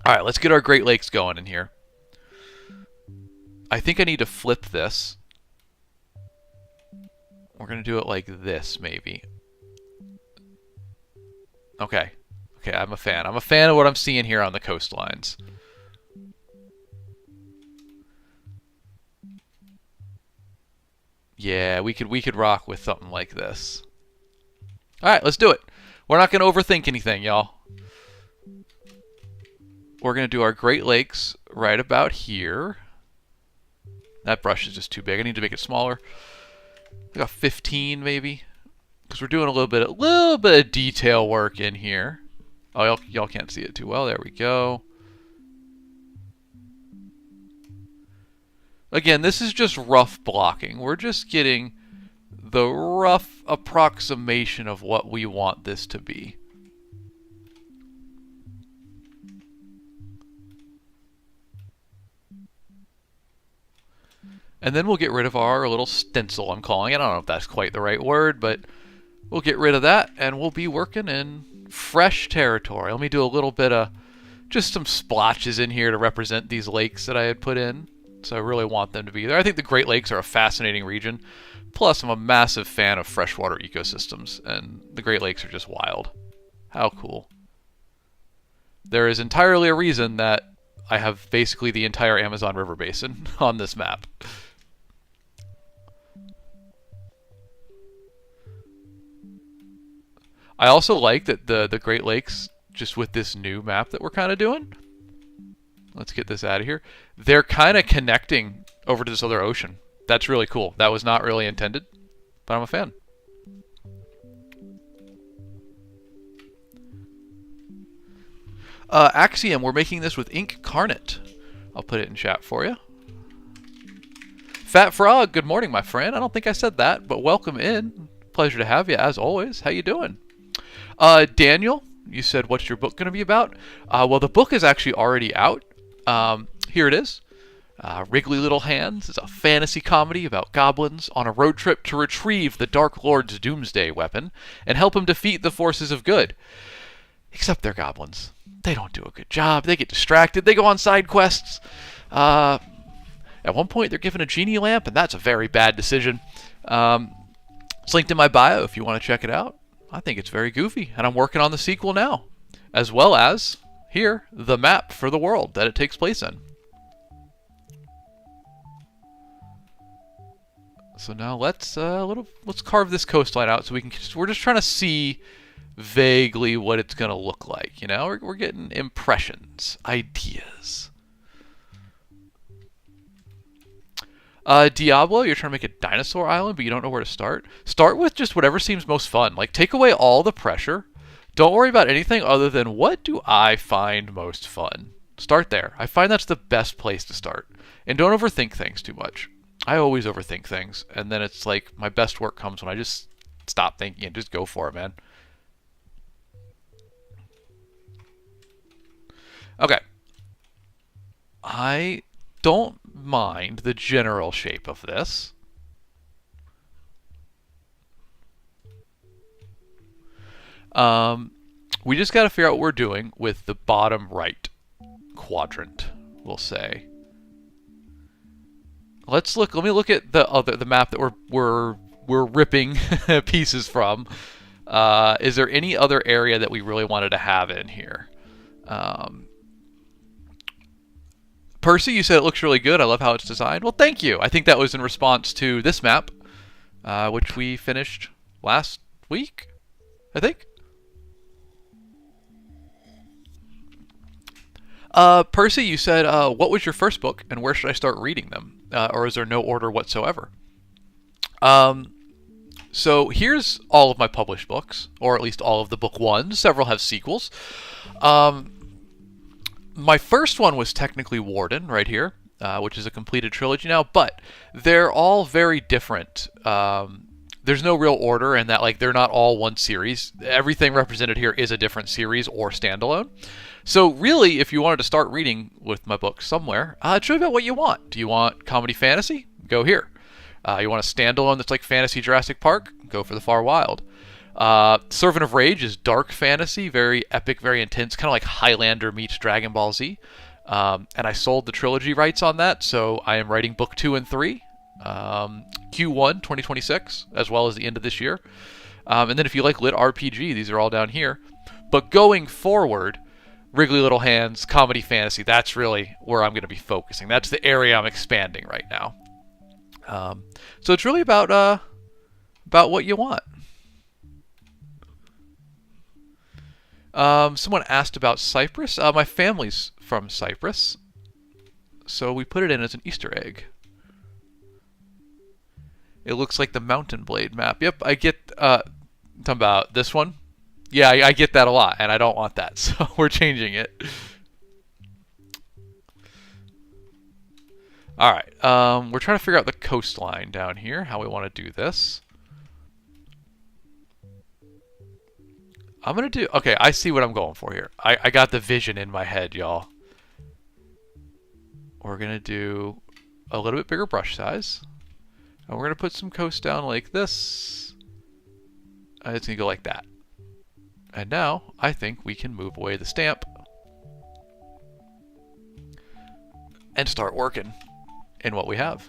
All right, let's get our Great Lakes going in here. I think I need to flip this. We're going to do it like this, maybe. Okay. Okay, I'm a fan. I'm a fan of what I'm seeing here on the coastlines. Yeah, we could rock with something like this. All right, let's do it. We're not going to overthink anything, y'all. We're going to do our Great Lakes right about here. That brush is just too big. I need to make it smaller. Like a 15 maybe, because we're doing a little bit of detail work in here. Oh, y'all can't see it too well. There we go. Again, this is just rough blocking. We're just getting the rough approximation of what we want this to be. And then we'll get rid of our little stencil, I'm calling it. I don't know if that's quite the right word, but we'll get rid of that, and we'll be working in fresh territory. Let me do a little bit of just some splotches in here to represent these lakes that I had put in. So I really want them to be there. I think the Great Lakes are a fascinating region. Plus, I'm a massive fan of freshwater ecosystems, and the Great Lakes are just wild. How cool. There is entirely a reason that I have basically the entire Amazon River Basin on this map. I also like that the Great Lakes, just with this new map that we're kind of doing, let's get this out of here, they're kind of connecting over to this other ocean. That's really cool. That was not really intended, but I'm a fan. Axiom, we're making this with ink carnate. I'll put it in chat for you. Fat Frog, good morning, my friend. I don't think I said that, but welcome in. Pleasure to have you, as always. How you doing? Daniel, you said, what's your book going to be about? Well, the book is actually already out. Here it is. Wriggly Little Hands is a fantasy comedy about goblins on a road trip to retrieve the Dark Lord's doomsday weapon and help him defeat the forces of good. Except they're goblins. They don't do a good job. They get distracted. They go on side quests. At one point, they're given a genie lamp, and that's a very bad decision. It's linked in my bio if you want to check it out. I think it's very goofy, and I'm working on the sequel now, as well as, here, the map for the world that it takes place in. So now let's carve this coastline out so we can. We're just trying to see vaguely what it's gonna look like. You know, we're getting impressions, ideas. Diablo, you're trying to make a dinosaur island, but you don't know where to start. Start with just whatever seems most fun. Like, take away all the pressure. Don't worry about anything other than what do I find most fun. Start there. I find that's the best place to start. And don't overthink things too much. I always overthink things, and then it's like my best work comes when I just stop thinking and just go for it, man. Okay. I don't mind the general shape of this. We just got to figure out what we're doing with the bottom right quadrant, we'll say. Let me look at the map that we're ripping pieces from. Is there any other area that we really wanted to have in here? Percy, you said it looks really good. I love how it's designed. Well, thank you. I think that was in response to this map, which we finished last week, I think. Percy, you said, what was your first book, and where should I start reading them? Or is there no order whatsoever? So here's all of my published books, or at least all of the book ones. Several have sequels. My first one was technically Warden, right here, which is a completed trilogy now, but they're all very different. There's no real order in that, like, they're not all one series. Everything represented here is a different series or standalone. So really, if you wanted to start reading with my books somewhere, it's really about what you want. Do you want comedy fantasy? Go here. You want a standalone that's like Fantasy Jurassic Park? Go for The Far Wild. Servant of Rage is dark fantasy, very epic, very intense, kind of like Highlander meets Dragon Ball Z. And I sold the trilogy rights on that, so I am writing book 2 and 3, Q1 2026, as well as the end of this year. And then if you like lit RPG, these are all down here. But going forward, Wriggly Little Hands, comedy fantasy, that's really where I'm going to be focusing. That's the area I'm expanding right now. So it's really about what you want. Someone asked about Cyprus. My family's from Cyprus, so we put it in as an Easter egg. It looks like the Mountain Blade map. Yep, I get. Talking about this one. Yeah, I get that a lot, and I don't want that, so we're changing it. All right, we're trying to figure out the coastline down here, how we want to do this. I'm going to do... Okay, I see what I'm going for here. I got the vision in my head, y'all. We're going to do a little bit bigger brush size. And we're going to put some coast down like this. And it's going to go like that. And now, I think we can move away the stamp. And start working in what we have.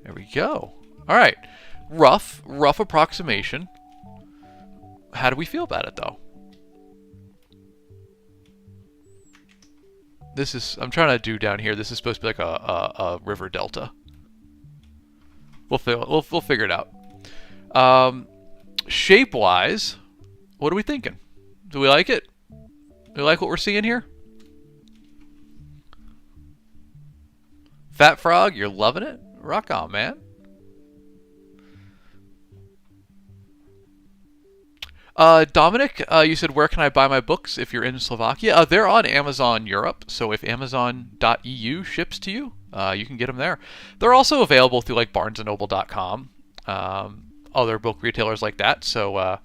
There we go. All right. Rough approximation. How do we feel about it, though? This is, I'm trying to do down here, this is supposed to be like a river delta. We'll figure it out. Shape-wise, what are we thinking? Do we like it? Do we like what we're seeing here? Fat Frog, you're loving it? Rock on, man. Dominic, you said, where can I buy my books if you're in Slovakia? They're on Amazon Europe, so if Amazon.eu ships to you, you can get them there. They're also available through like BarnesandNoble.com, other book retailers like that, so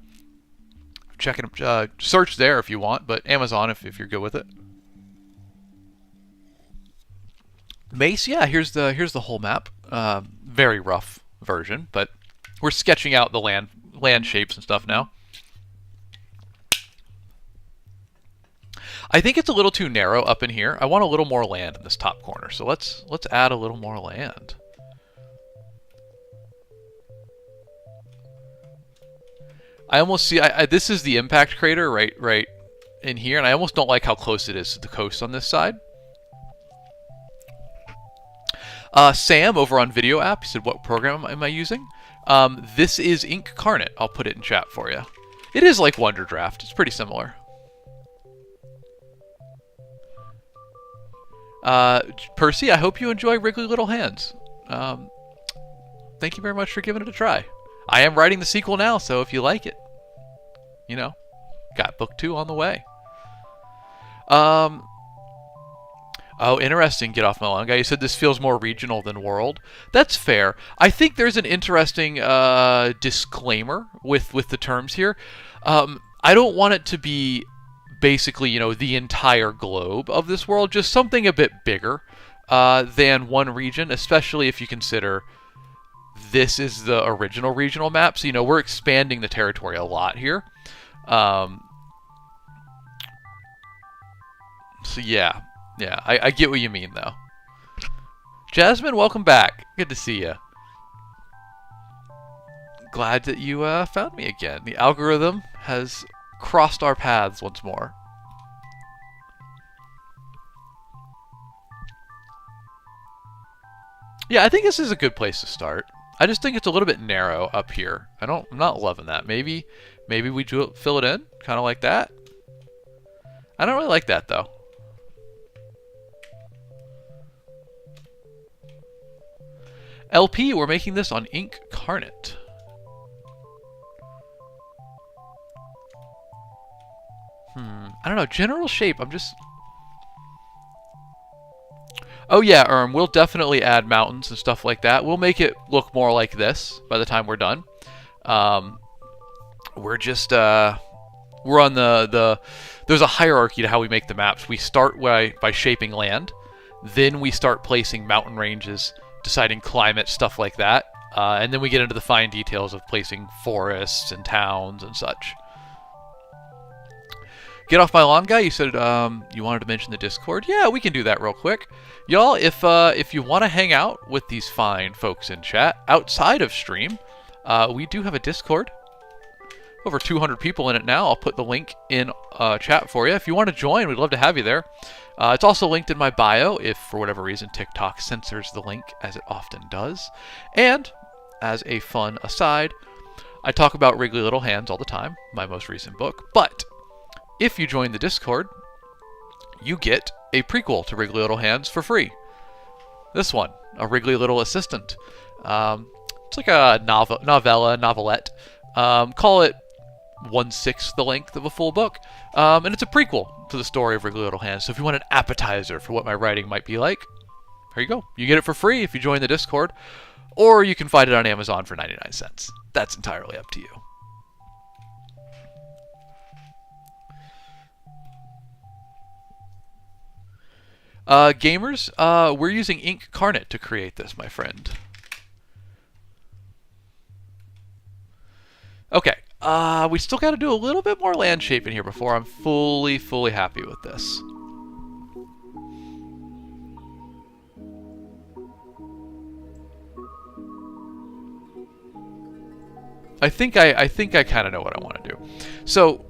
check it, search there if you want, but Amazon if you're good with it. Mace, yeah, here's the whole map. Very rough version, but we're sketching out the land shapes and stuff now. I think it's a little too narrow up in here. I want a little more land in this top corner, so let's add a little more land. I almost see this is the impact crater right in here, and I almost don't like how close it is to the coast on this side. Sam over on Video App, he said, what program am I using? This is Incarnate. I'll put it in chat for you. It is like Wonder Draft. It's pretty similar. Percy, I hope you enjoy Wriggly Little Hands. Thank you very much for giving it a try. I am writing the sequel now, so if you like it, you know, got book 2 on the way. Oh, interesting. Get off my lawn, guy. You said this feels more regional than world. That's fair. I think there's an interesting disclaimer with the terms here. I don't want it to be basically, you know, the entire globe of this world, just something a bit bigger than one region, especially if you consider this is the original regional map. So, you know, we're expanding the territory a lot here. So, yeah. Yeah, I get what you mean, though. Jasmine, welcome back. Good to see you. Glad that you found me again. The algorithm has crossed our paths once more. Yeah, I think this is a good place to start. I just think it's a little bit narrow up here. I'm not loving that. Maybe we fill it in, kind of like that. I don't really like that, though. LP, we're making this on Incarnate. I don't know. General shape, I'm just... Oh yeah, we'll definitely add mountains and stuff like that. We'll make it look more like this by the time we're done. We're just... we're on the... There's a hierarchy to how we make the maps. We start by shaping land. Then we start placing mountain ranges, deciding climate, stuff like that. And then we get into the fine details of placing forests and towns and such. Get off my lawn, guy. You said you wanted to mention the Discord. Yeah, we can do that real quick. Y'all, if you want to hang out with these fine folks in chat outside of stream, we do have a Discord. Over 200 people in it now. I'll put the link in chat for you. If you want to join, we'd love to have you there. It's also linked in my bio if, for whatever reason, TikTok censors the link, as it often does. And, as a fun aside, I talk about Wriggly Little Hands all the time, my most recent book. But if you join the Discord, you get a prequel to Wriggly Little Hands for free. This one, A Wriggly Little Assistant. It's like a novelette. Call it 1/6 the length of a full book. And it's a prequel to the story of Wriggly Little Hands. So if you want an appetizer for what my writing might be like, here you go. You get it for free if you join the Discord. Or you can find it on Amazon for 99 cents. That's entirely up to you. Gamers, we're using Incarnate to create this, my friend. Okay, we still got to do a little bit more land shaping here before I'm fully happy with this. I think I kind of know what I want to do. So,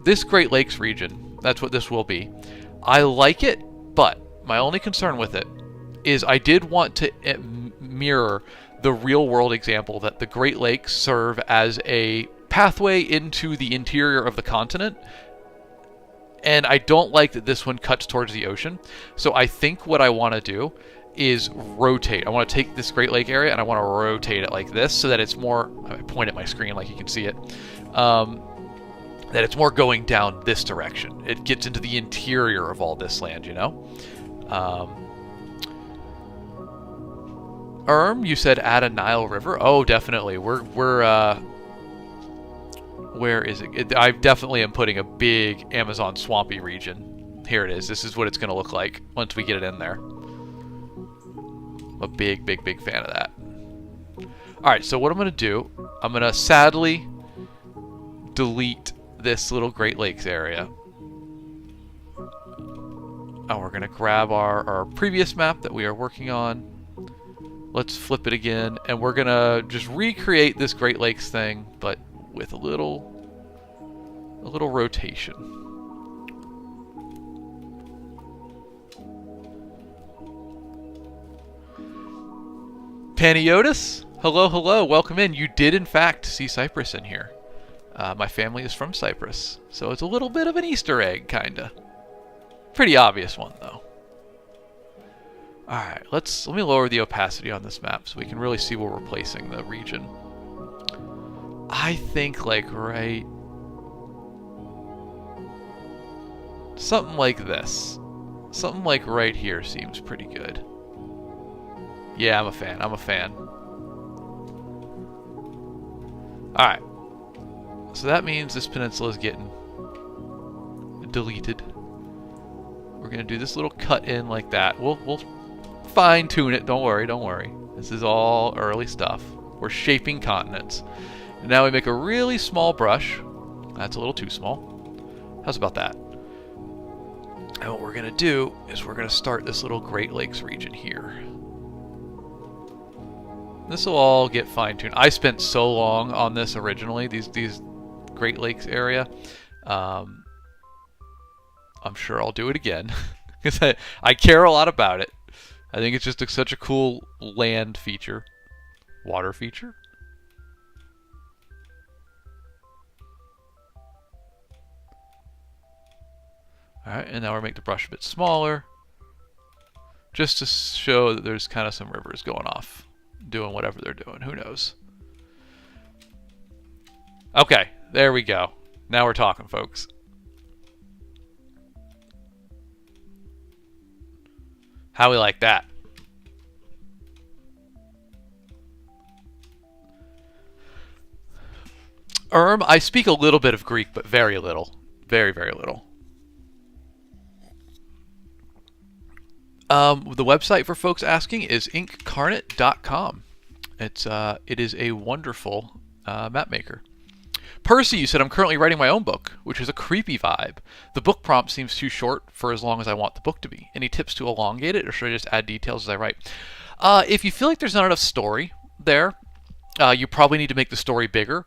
this Great Lakes region, that's what this will be. I like it, but my only concern with it is I did want to mirror the real-world example that the Great Lakes serve as a pathway into the interior of the continent, and I don't like that this one cuts towards the ocean. So I think what I want to do is rotate. I want to take this Great Lake area and I want to rotate it like this so that it's more... I point at my screen like you can see it. That it's more going down this direction. It gets into the interior of all this land, you know? You said add a Nile River? Oh, definitely. We're where is it? I definitely am putting a big Amazon swampy region. Here it is. This is what it's going to look like once we get it in there. I'm a big fan of that. Alright, so what I'm going to do, I'm going to sadly delete this little Great Lakes area. Oh, we're going to grab our previous map that we are working on. Let's flip it again, and we're going to just recreate this Great Lakes thing, but with a little rotation. Paniotis? Hello, welcome in. You did in fact see Cyprus in here. My family is from Cyprus, so it's a little bit of an Easter egg, kinda. Pretty obvious one, though. Alright, let me lower the opacity on this map so we can really see where we're placing the region. I think, like, right... something like this. Something like right here seems pretty good. Yeah, I'm a fan. I'm a fan. Alright. So that means this peninsula is getting deleted. We're going to do this little cut in like that. We'll fine-tune it. Don't worry, don't worry. This is all early stuff. We're shaping continents. And now we make a really small brush. That's a little too small. How's about that? And what we're going to do is we're going to start this little Great Lakes region here. This will all get fine-tuned. I spent so long on this originally, these Great Lakes area. I'm sure I'll do it again because I care a lot about it. I think it's just such a cool land feature. Water feature. Alright, and now we'll make the brush a bit smaller. Just to show that there's kind of some rivers going off. Doing whatever they're doing. Who knows? Okay, there we go. Now we're talking, folks. How we like that? I speak a little bit of Greek, but very little. Very, very little. The website for folks asking is inkcarnate.com. It is a wonderful map maker. Percy, you said, I'm currently writing my own book, which is a creepy vibe. The book prompt seems too short for as long as I want the book to be. Any tips to elongate it, or should I just add details as I write? If you feel like there's not enough story there, you probably need to make the story bigger.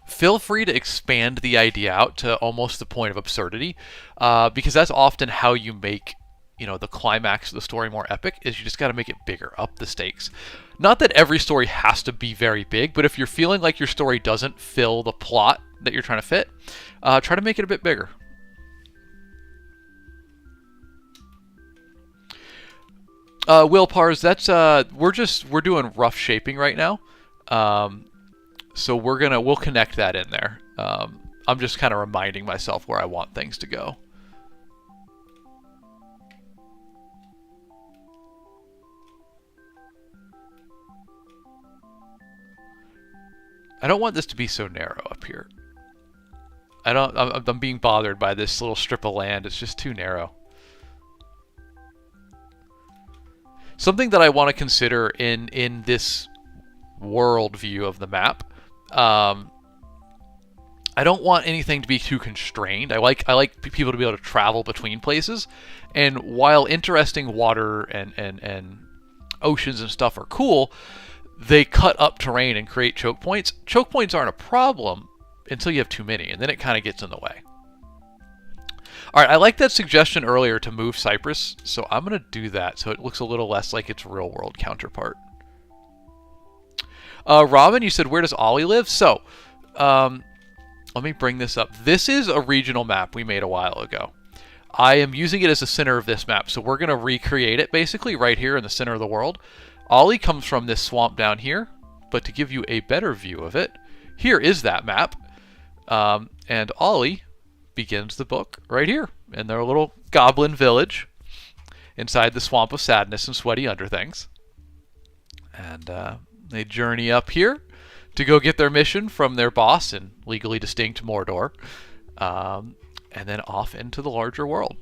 Feel free to expand the idea out to almost the point of absurdity, because that's often how you make, the climax of the story more epic, is you just got to make it bigger, up the stakes. Not that every story has to be very big, but if you're feeling like your story doesn't fill the plot that you're trying to fit, try to make it a bit bigger. Will Pars, that's we're doing rough shaping right now. So we'll connect that in there. I'm just kind of reminding myself where I want things to go. I don't want this to be so narrow up here. I'm being bothered by this little strip of land. It's just too narrow. Something that I want to consider in this world view of the map. I don't want anything to be too constrained. I like people to be able to travel between places, and while interesting water and oceans and stuff are cool, they cut up terrain and create choke points. Choke points aren't a problem until you have too many, and then it kind of gets in the way. All right, I like that suggestion earlier to move Cyprus, so I'm going to do that so it looks a little less like its real-world counterpart. Robin, you said, where does Ollie live? So, let me bring this up. This is a regional map we made a while ago. I am using it as the center of this map, so we're going to recreate it basically right here in the center of the world. Ollie comes from this swamp down here, but to give you a better view of it, here is that map. And Ollie begins the book right here in their little goblin village inside the swamp of sadness and sweaty underthings. And they journey up here to go get their mission from their boss in legally distinct Mordor, and then off into the larger world.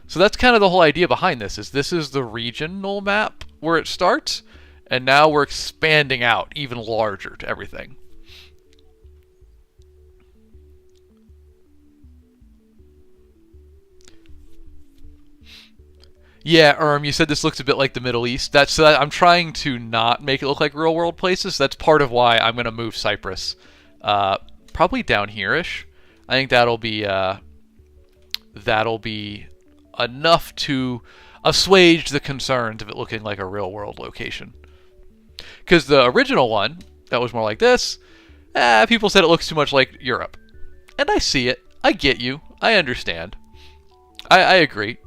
So that's kind of the whole idea behind this is the regional map where it starts, and now we're expanding out even larger to everything. Yeah, you said this looks a bit like the Middle East. I'm trying to not make it look like real world places. That's part of why I'm going to move Cyprus, probably down here-ish. I think that'll be enough to assuage the concerns of it looking like a real world location. Because the original one, that was more like this, people said it looks too much like Europe. And I see it. I get you. I understand. I agree.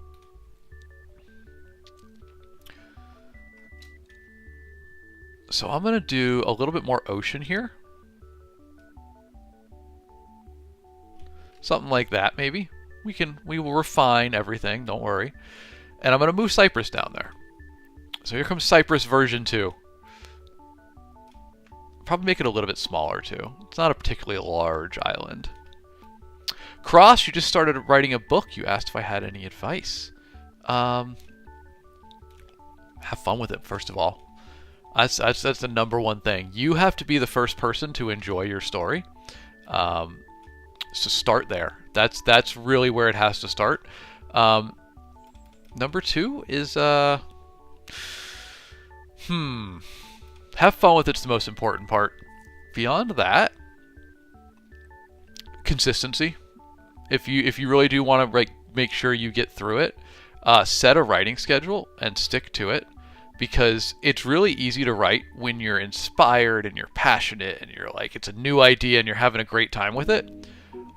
So I'm going to do a little bit more ocean here. Something like that, maybe. We will refine everything, don't worry. And I'm going to move Cyprus down there. So here comes Cyprus version 2. Probably make it a little bit smaller, too. It's not a particularly large island. Cross, you just started writing a book. You asked if I had any advice. Have fun with it, first of all. That's the number one thing. You have to be the first person to enjoy your story. So start there. That's really where it has to start. Number 2 is have fun with it's the most important part. Beyond that, consistency. If you really do want to make sure you get through it, set a writing schedule and stick to it, because it's really easy to write when you're inspired and you're passionate and you're like, it's a new idea and you're having a great time with it.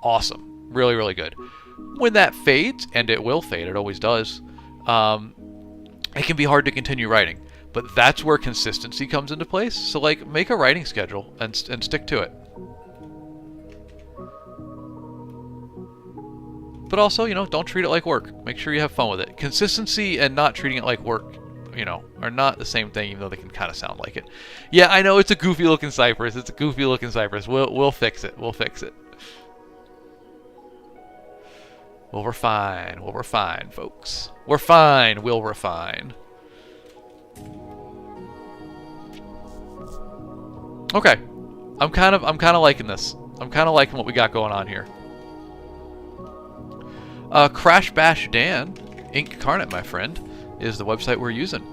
Awesome. Really, really good. When that fades, and it will fade, it always does, it can be hard to continue writing. But that's where consistency comes into place. So like, make a writing schedule and stick to it. But also, don't treat it like work. Make sure you have fun with it. Consistency and not treating it like work, are not the same thing, even though they can kind of sound like it. Yeah, I know it's a goofy looking Cypress. It's a goofy looking Cypress. We'll fix it. We'll fix it. We'll refine. We'll refine, folks. We're fine. We'll refine. Okay. I'm kind of liking this. I'm kind of liking what we got going on here. Crash Bash Dan, Incarnate, my friend, is the website we're using.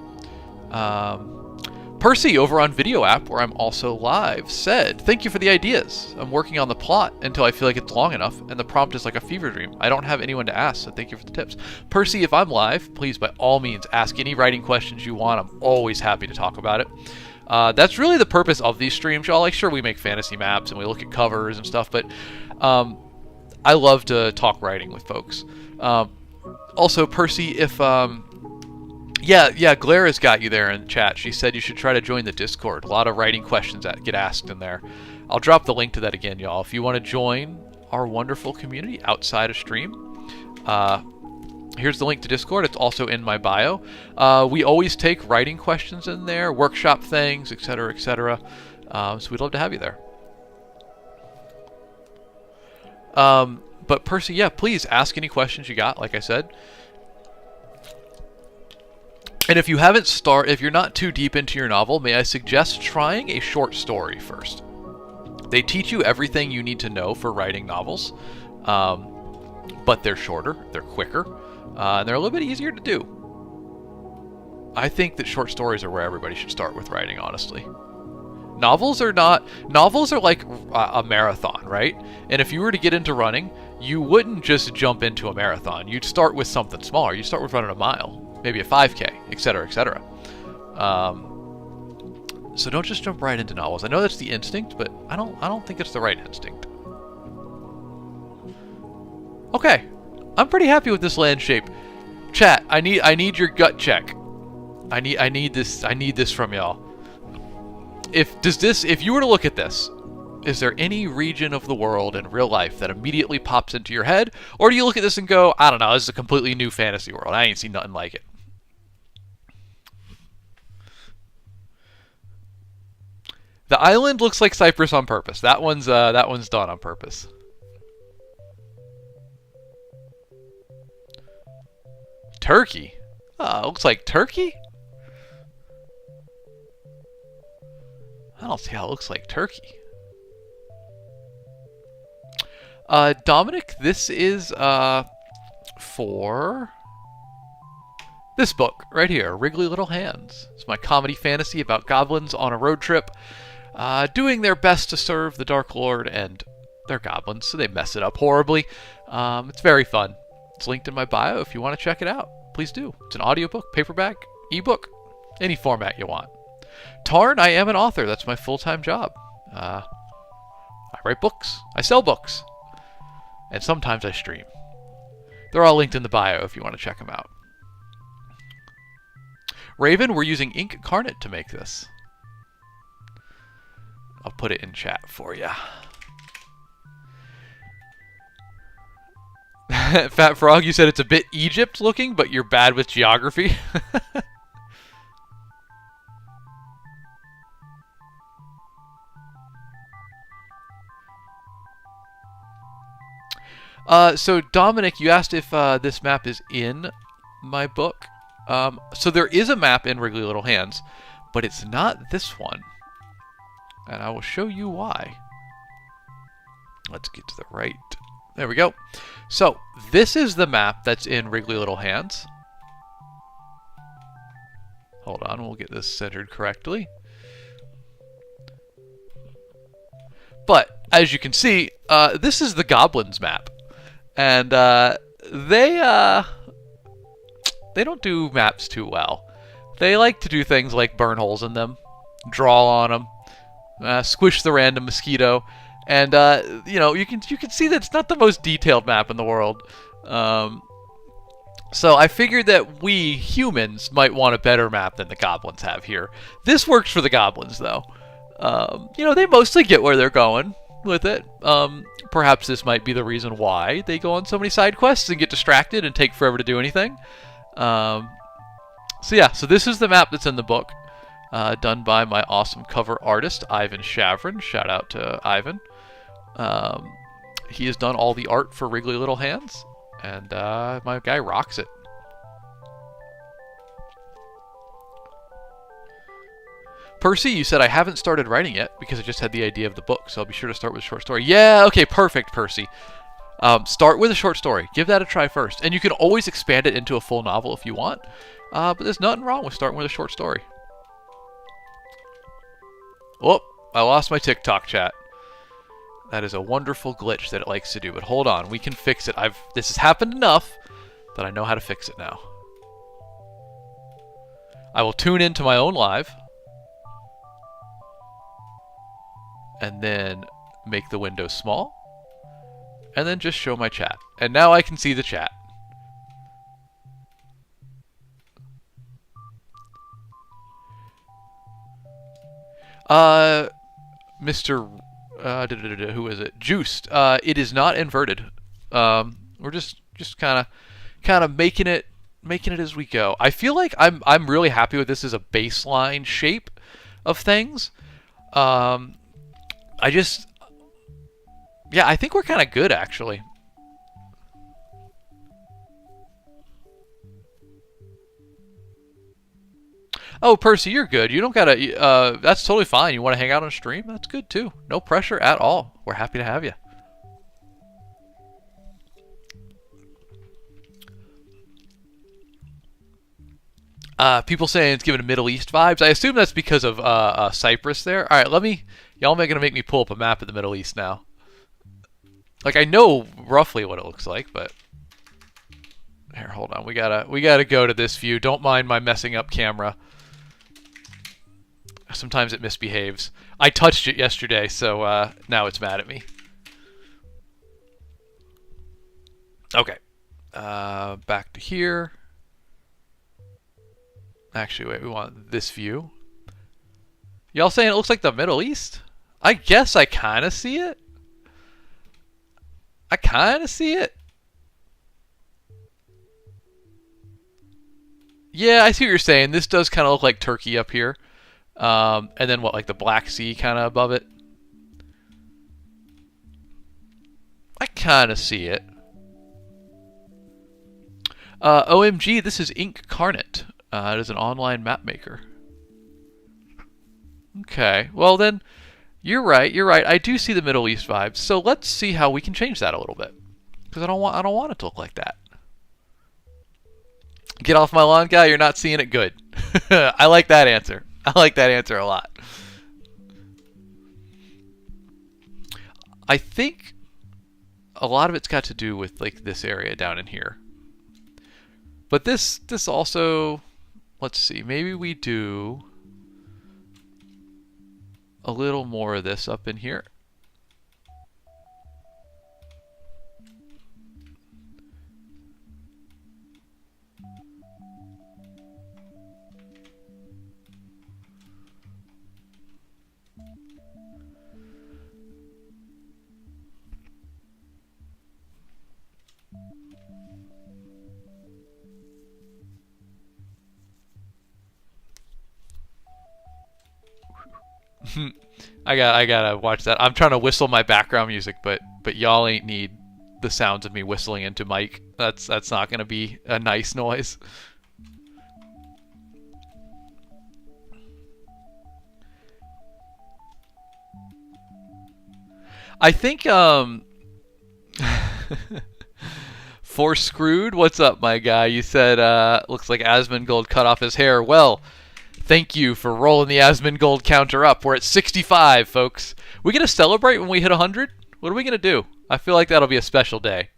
Percy over on Video App, where I'm also live, said, "Thank you for the ideas. I'm working on the plot until I feel like it's long enough, and the prompt is like a fever dream. I don't have anyone to ask, so thank you for the tips." Percy, if I'm live, please by all means ask any writing questions you want. I'm always happy to talk about it. That's really the purpose of these streams, y'all. Like, sure, we make fantasy maps and we look at covers and stuff, but I love to talk writing with folks. Also, Percy, if yeah, Glara's got you there in chat. She said you should try to join the Discord. A lot of writing questions that get asked in there. I'll drop the link to that again, y'all. If you want to join our wonderful community outside of stream, here's the link to Discord. It's also in my bio. We always take writing questions in there, workshop things, etc., etc. So we'd love to have you there. But Percy, yeah, please ask any questions you got, like I said. And if you're not too deep into your novel, may I suggest trying a short story first. They teach you everything you need to know for writing novels, but they're shorter, they're quicker, and they're a little bit easier to do. I think that short stories are where everybody should start with writing, honestly. Novels are like a marathon, right? And if you were to get into running, you wouldn't just jump into a marathon. You'd start with something smaller. You'd start with running a mile, maybe a 5K, etc., etc. So don't just jump right into novels. I know that's the instinct, but I don't think it's the right instinct. Okay, I'm pretty happy with this land shape. Chat, I need your gut check. I need this from y'all. If you were to look at this, is there any region of the world in real life that immediately pops into your head? Or do you look at this and go, I don't know, this is a completely new fantasy world. I ain't seen nothing like it. The island looks like Cyprus on purpose. That one's done on purpose. Turkey? Oh, it looks like Turkey? I don't see how it looks like Turkey. Dominic, this is for this book right here, Wriggly Little Hands. It's my comedy fantasy about goblins on a road trip, doing their best to serve the Dark Lord and their goblins, so they mess it up horribly. It's very fun. It's linked in my bio if you want to check it out. Please do. It's an audiobook, paperback, ebook, any format you want. Tarn, I am an author. That's my full-time job. I write books. I sell books. And sometimes I stream. They're all linked in the bio if you want to check them out. Raven, we're using Incarnate to make this. I'll put it in chat for you. Fat Frog, you said it's a bit Egypt looking, but you're bad with geography. So Dominic, you asked if this map is in my book. So there is a map in Wriggly Little Hands, but it's not this one. And I will show you why. Let's get to the right. There we go. So this is the map that's in Wriggly Little Hands. Hold on, we'll get this centered correctly. But as you can see, this is the Goblins map. And they don't do maps too well. They like to do things like burn holes in them, draw on them, squish the random mosquito, and you know, you can see that it's not the most detailed map in the world. So I figured that we humans might want a better map than the goblins have here. This works for the goblins though. You know, they mostly get where they're going with it. Perhaps this might be the reason why they go on so many side quests and get distracted and take forever to do anything. So yeah, so this is the map that's in the book, done by my awesome cover artist, Ivan Shavrin. Shout out to Ivan. He has done all the art for Wriggly Little Hands, and my guy rocks it. Percy, you said I haven't started writing yet because I just had the idea of the book, so I'll be sure to start with a short story. Yeah, okay, perfect, Percy. Start with a short story. Give that a try first. And you can always expand it into a full novel if you want, but there's nothing wrong with starting with a short story. Oh, I lost my TikTok chat. That is a wonderful glitch that it likes to do, but hold on, we can fix it. This has happened enough that I know how to fix it now. I will tune into my own live, and then make the window small, and then just show my chat. And now I can see the chat. Mr. Who is it? Juiced. It is not inverted. We're just kind of making it as we go. I feel like I'm really happy with this as a baseline shape of things. Yeah, I think we're kind of good, actually. Oh, Percy, you're good. You don't gotta, that's totally fine. You want to hang out on stream? That's good, too. No pressure at all. We're happy to have you. People saying it's giving Middle East vibes. I assume that's because of Cyprus there. All right, y'all are gonna make me pull up a map of the Middle East now. Like, I know roughly what it looks like, but here, hold on. We gotta go to this view. Don't mind my messing up camera. Sometimes it misbehaves. I touched it yesterday, so now it's mad at me. Okay, back to here. Actually, wait, we want this view. Y'all saying it looks like the Middle East? I guess I kind of see it. I kind of see it. Yeah, I see what you're saying. This does kind of look like Turkey up here. And then what, like the Black Sea kind of above it? I kind of see it. OMG, this is Incarnate. It is an online map maker. Okay, well then, you're right. I do see the Middle East vibes. So let's see how we can change that a little bit, because I don't want it to look like that. Get off my lawn, guy. You're not seeing it good. I like that answer. I like that answer a lot. I think a lot of it's got to do with like this area down in here. But this also, let's see, maybe we do a little more of this up in here. I gotta watch that. I'm trying to whistle my background music, but y'all ain't need the sounds of me whistling into mic. That's not gonna be a nice noise. I think for Screwed, what's up, my guy? You said looks like Asmongold cut off his hair. Well, thank you for rolling the Asmongold counter up. We're at 65, folks. We gonna celebrate when we hit 100? What are we gonna do? I feel like that'll be a special day.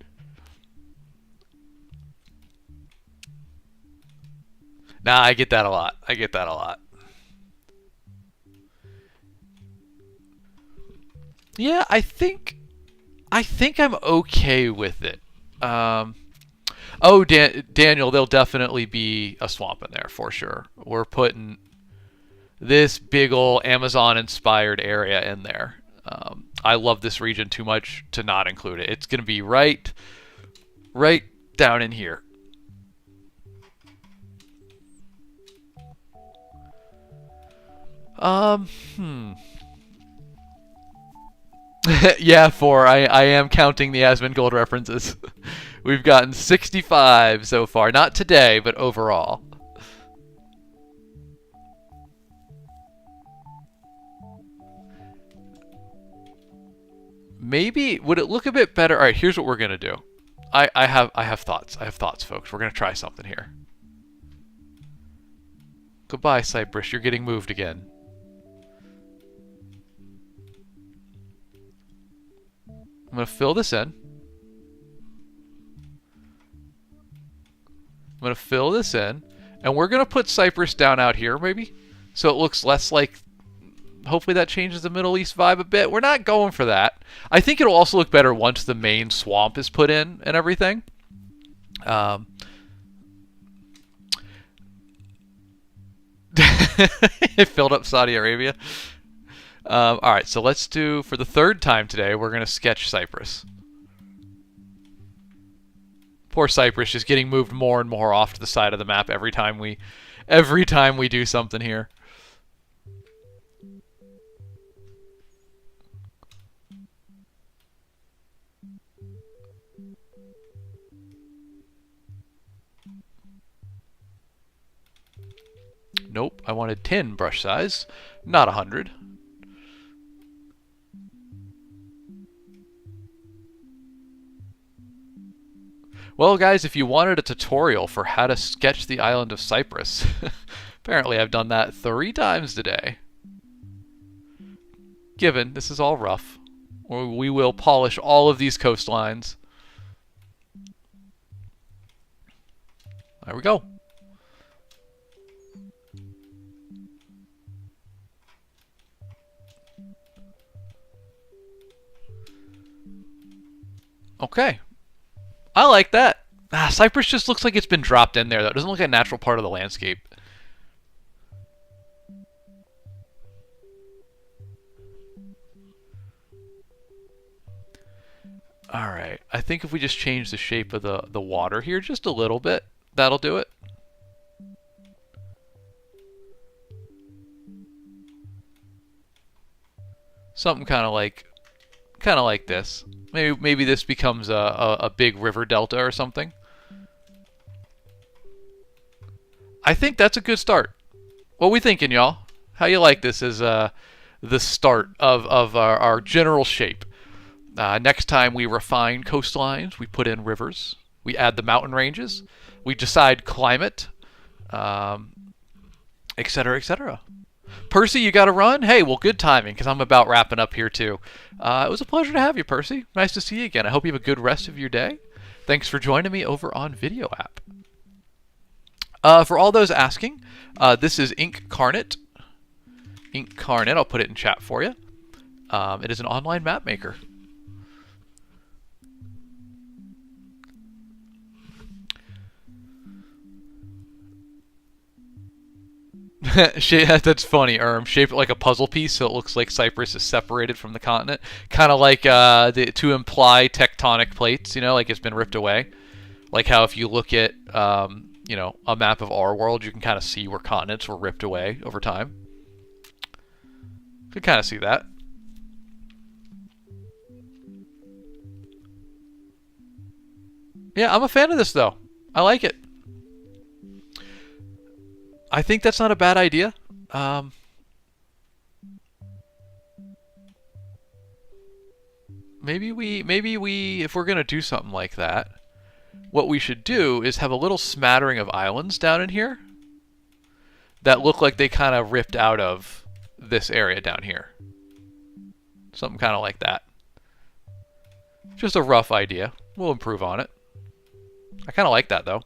Nah, I get that a lot. I get that a lot. Yeah, I think I'm okay with it. Oh, Daniel, there'll definitely be a swamp in there for sure. We're putting this big ol' Amazon-inspired area in there. I love this region too much to not include it. It's gonna be right down in here. Hmm. Yeah, I am counting the Asmongold references. We've gotten 65 so far. Not today, but overall. Maybe, would it look a bit better? All right, here's what we're going to do. I have thoughts. I have thoughts, folks. We're going to try something here. Goodbye, Cypress. You're getting moved again. I'm going to fill this in. I'm going to fill this in. And we're going to put Cypress down out here, maybe. So it looks less like... Hopefully that changes the Middle East vibe a bit. We're not going for that. I think it'll also look better once the main swamp is put in and everything. It filled up Saudi Arabia. Alright, so let's do, for the third time today, we're going to sketch Cyprus. Poor Cyprus just getting moved more and more off to the side of the map every time we do something here. Nope, I wanted 10 brush size, not 100. Well, guys, if you wanted a tutorial for how to sketch the island of Cyprus, apparently I've done that 3 times today. Given, this is all rough. We will polish all of these coastlines. There we go. Okay. I like that. Cyprus just looks like it's been dropped in there, though. It doesn't look like a natural part of the landscape. Alright, I think if we just change the shape of the water here just a little bit, that'll do it. Something kind of like this. Maybe this becomes a big river delta or something. I think that's a good start. What we thinking, y'all? How you like this as the start of our general shape? Next time we refine coastlines, we put in rivers, we add the mountain ranges, we decide climate, etc., etc. Percy, you got to run? Hey, well, good timing, because I'm about wrapping up here, too. It was a pleasure to have you, Percy. Nice to see you again. I hope you have a good rest of your day. Thanks for joining me over on Video App. For all those asking, this is Incarnate. Incarnate, I'll put it in chat for you. It is an online map maker. That's funny, shaped like a puzzle piece, so it looks like Cyprus is separated from the continent. Kind of like to imply tectonic plates, you know, like it's been ripped away. Like how if you look at, you know, a map of our world, you can kind of see where continents were ripped away over time. Could kind of see that. Yeah, I'm a fan of this, though. I like it. I think that's not a bad idea. Maybe we, if we're gonna do something like that, what we should do is have a little smattering of islands down in here that look like they kind of ripped out of this area down here. Something kind of like that. Just a rough idea. We'll improve on it. I kind of like that, though.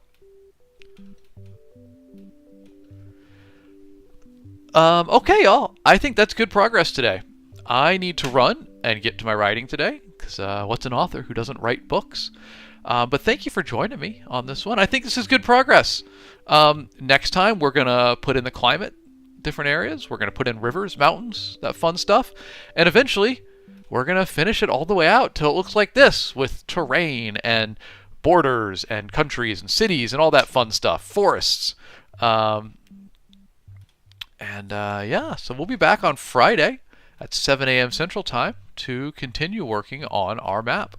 Okay, y'all. I think that's good progress today. I need to run and get to my writing today, because what's an author who doesn't write books? But thank you for joining me on this one. I think this is good progress. Next time, we're going to put in the climate, different areas. We're going to put in rivers, mountains, that fun stuff. And eventually, we're going to finish it all the way out till it looks like this, with terrain and borders and countries and cities and all that fun stuff. Forests. Yeah, so we'll be back on Friday at 7 a.m. Central Time to continue working on our map.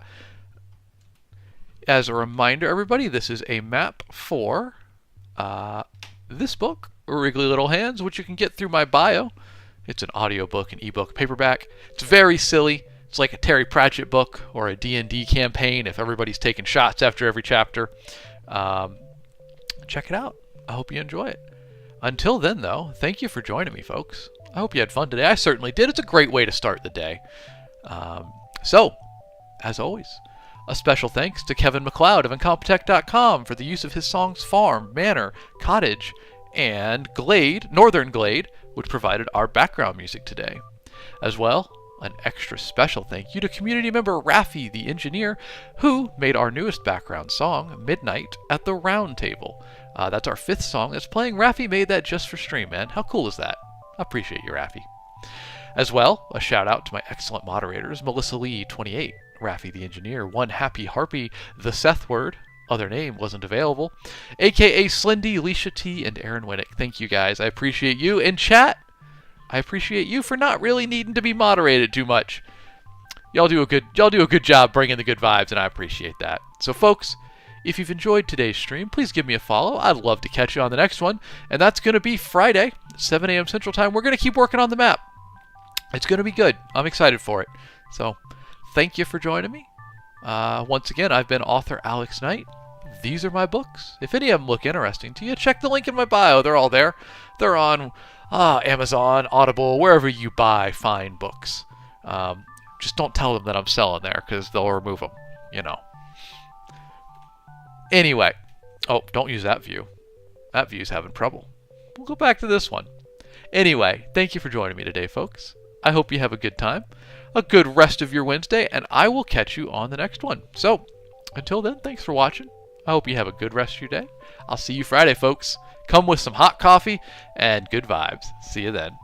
As a reminder, everybody, this is a map for this book, Wriggly Little Hands, which you can get through my bio. It's an audiobook, an ebook, paperback. It's very silly. It's like a Terry Pratchett book or a D&D campaign if everybody's taking shots after every chapter. Check it out. I hope you enjoy it. Until then, though, thank you for joining me, folks. I hope you had fun today. I certainly did. It's a great way to start the day. So, as always, a special thanks to Kevin MacLeod of Incompetech.com for the use of his songs Farm, Manor, Cottage, and Glade, Northern Glade, which provided our background music today. As well, an extra special thank you to community member Raffi, the engineer, who made our newest background song, Midnight at the Round Table. That's our 5th song that's playing. Raffi made that just for stream, man. How cool is that? I appreciate you, Raffi. As well, a shout out to my excellent moderators, Melissa Lee, 28, Raffi the engineer, One Happy Harpy, the Seth Word, other name wasn't available, aka Slendy, Leisha T, and Aaron Winnick. Thank you guys. I appreciate you. In chat, I appreciate you for not really needing to be moderated too much. Y'all do a good job bringing the good vibes, and I appreciate that. So, folks, if you've enjoyed today's stream, please give me a follow. I'd love to catch you on the next one, and that's going to be Friday, 7 a.m. Central Time. We're going to keep working on the map. It's going to be good. I'm excited for it. So, thank you for joining me. Once again, I've been author Alex Knight. These are my books. If any of them look interesting to you, check the link in my bio. They're all there. They're on Amazon, Audible, wherever you buy fine books. Just don't tell them that I'm selling there, because they'll remove them, you know. Anyway. Oh, don't use that view. That view's having trouble. We'll go back to this one. Anyway, thank you for joining me today, folks. I hope you have a good time, a good rest of your Wednesday, and I will catch you on the next one. So, until then, thanks for watching. I hope you have a good rest of your day. I'll see you Friday, folks. Come with some hot coffee and good vibes. See you then.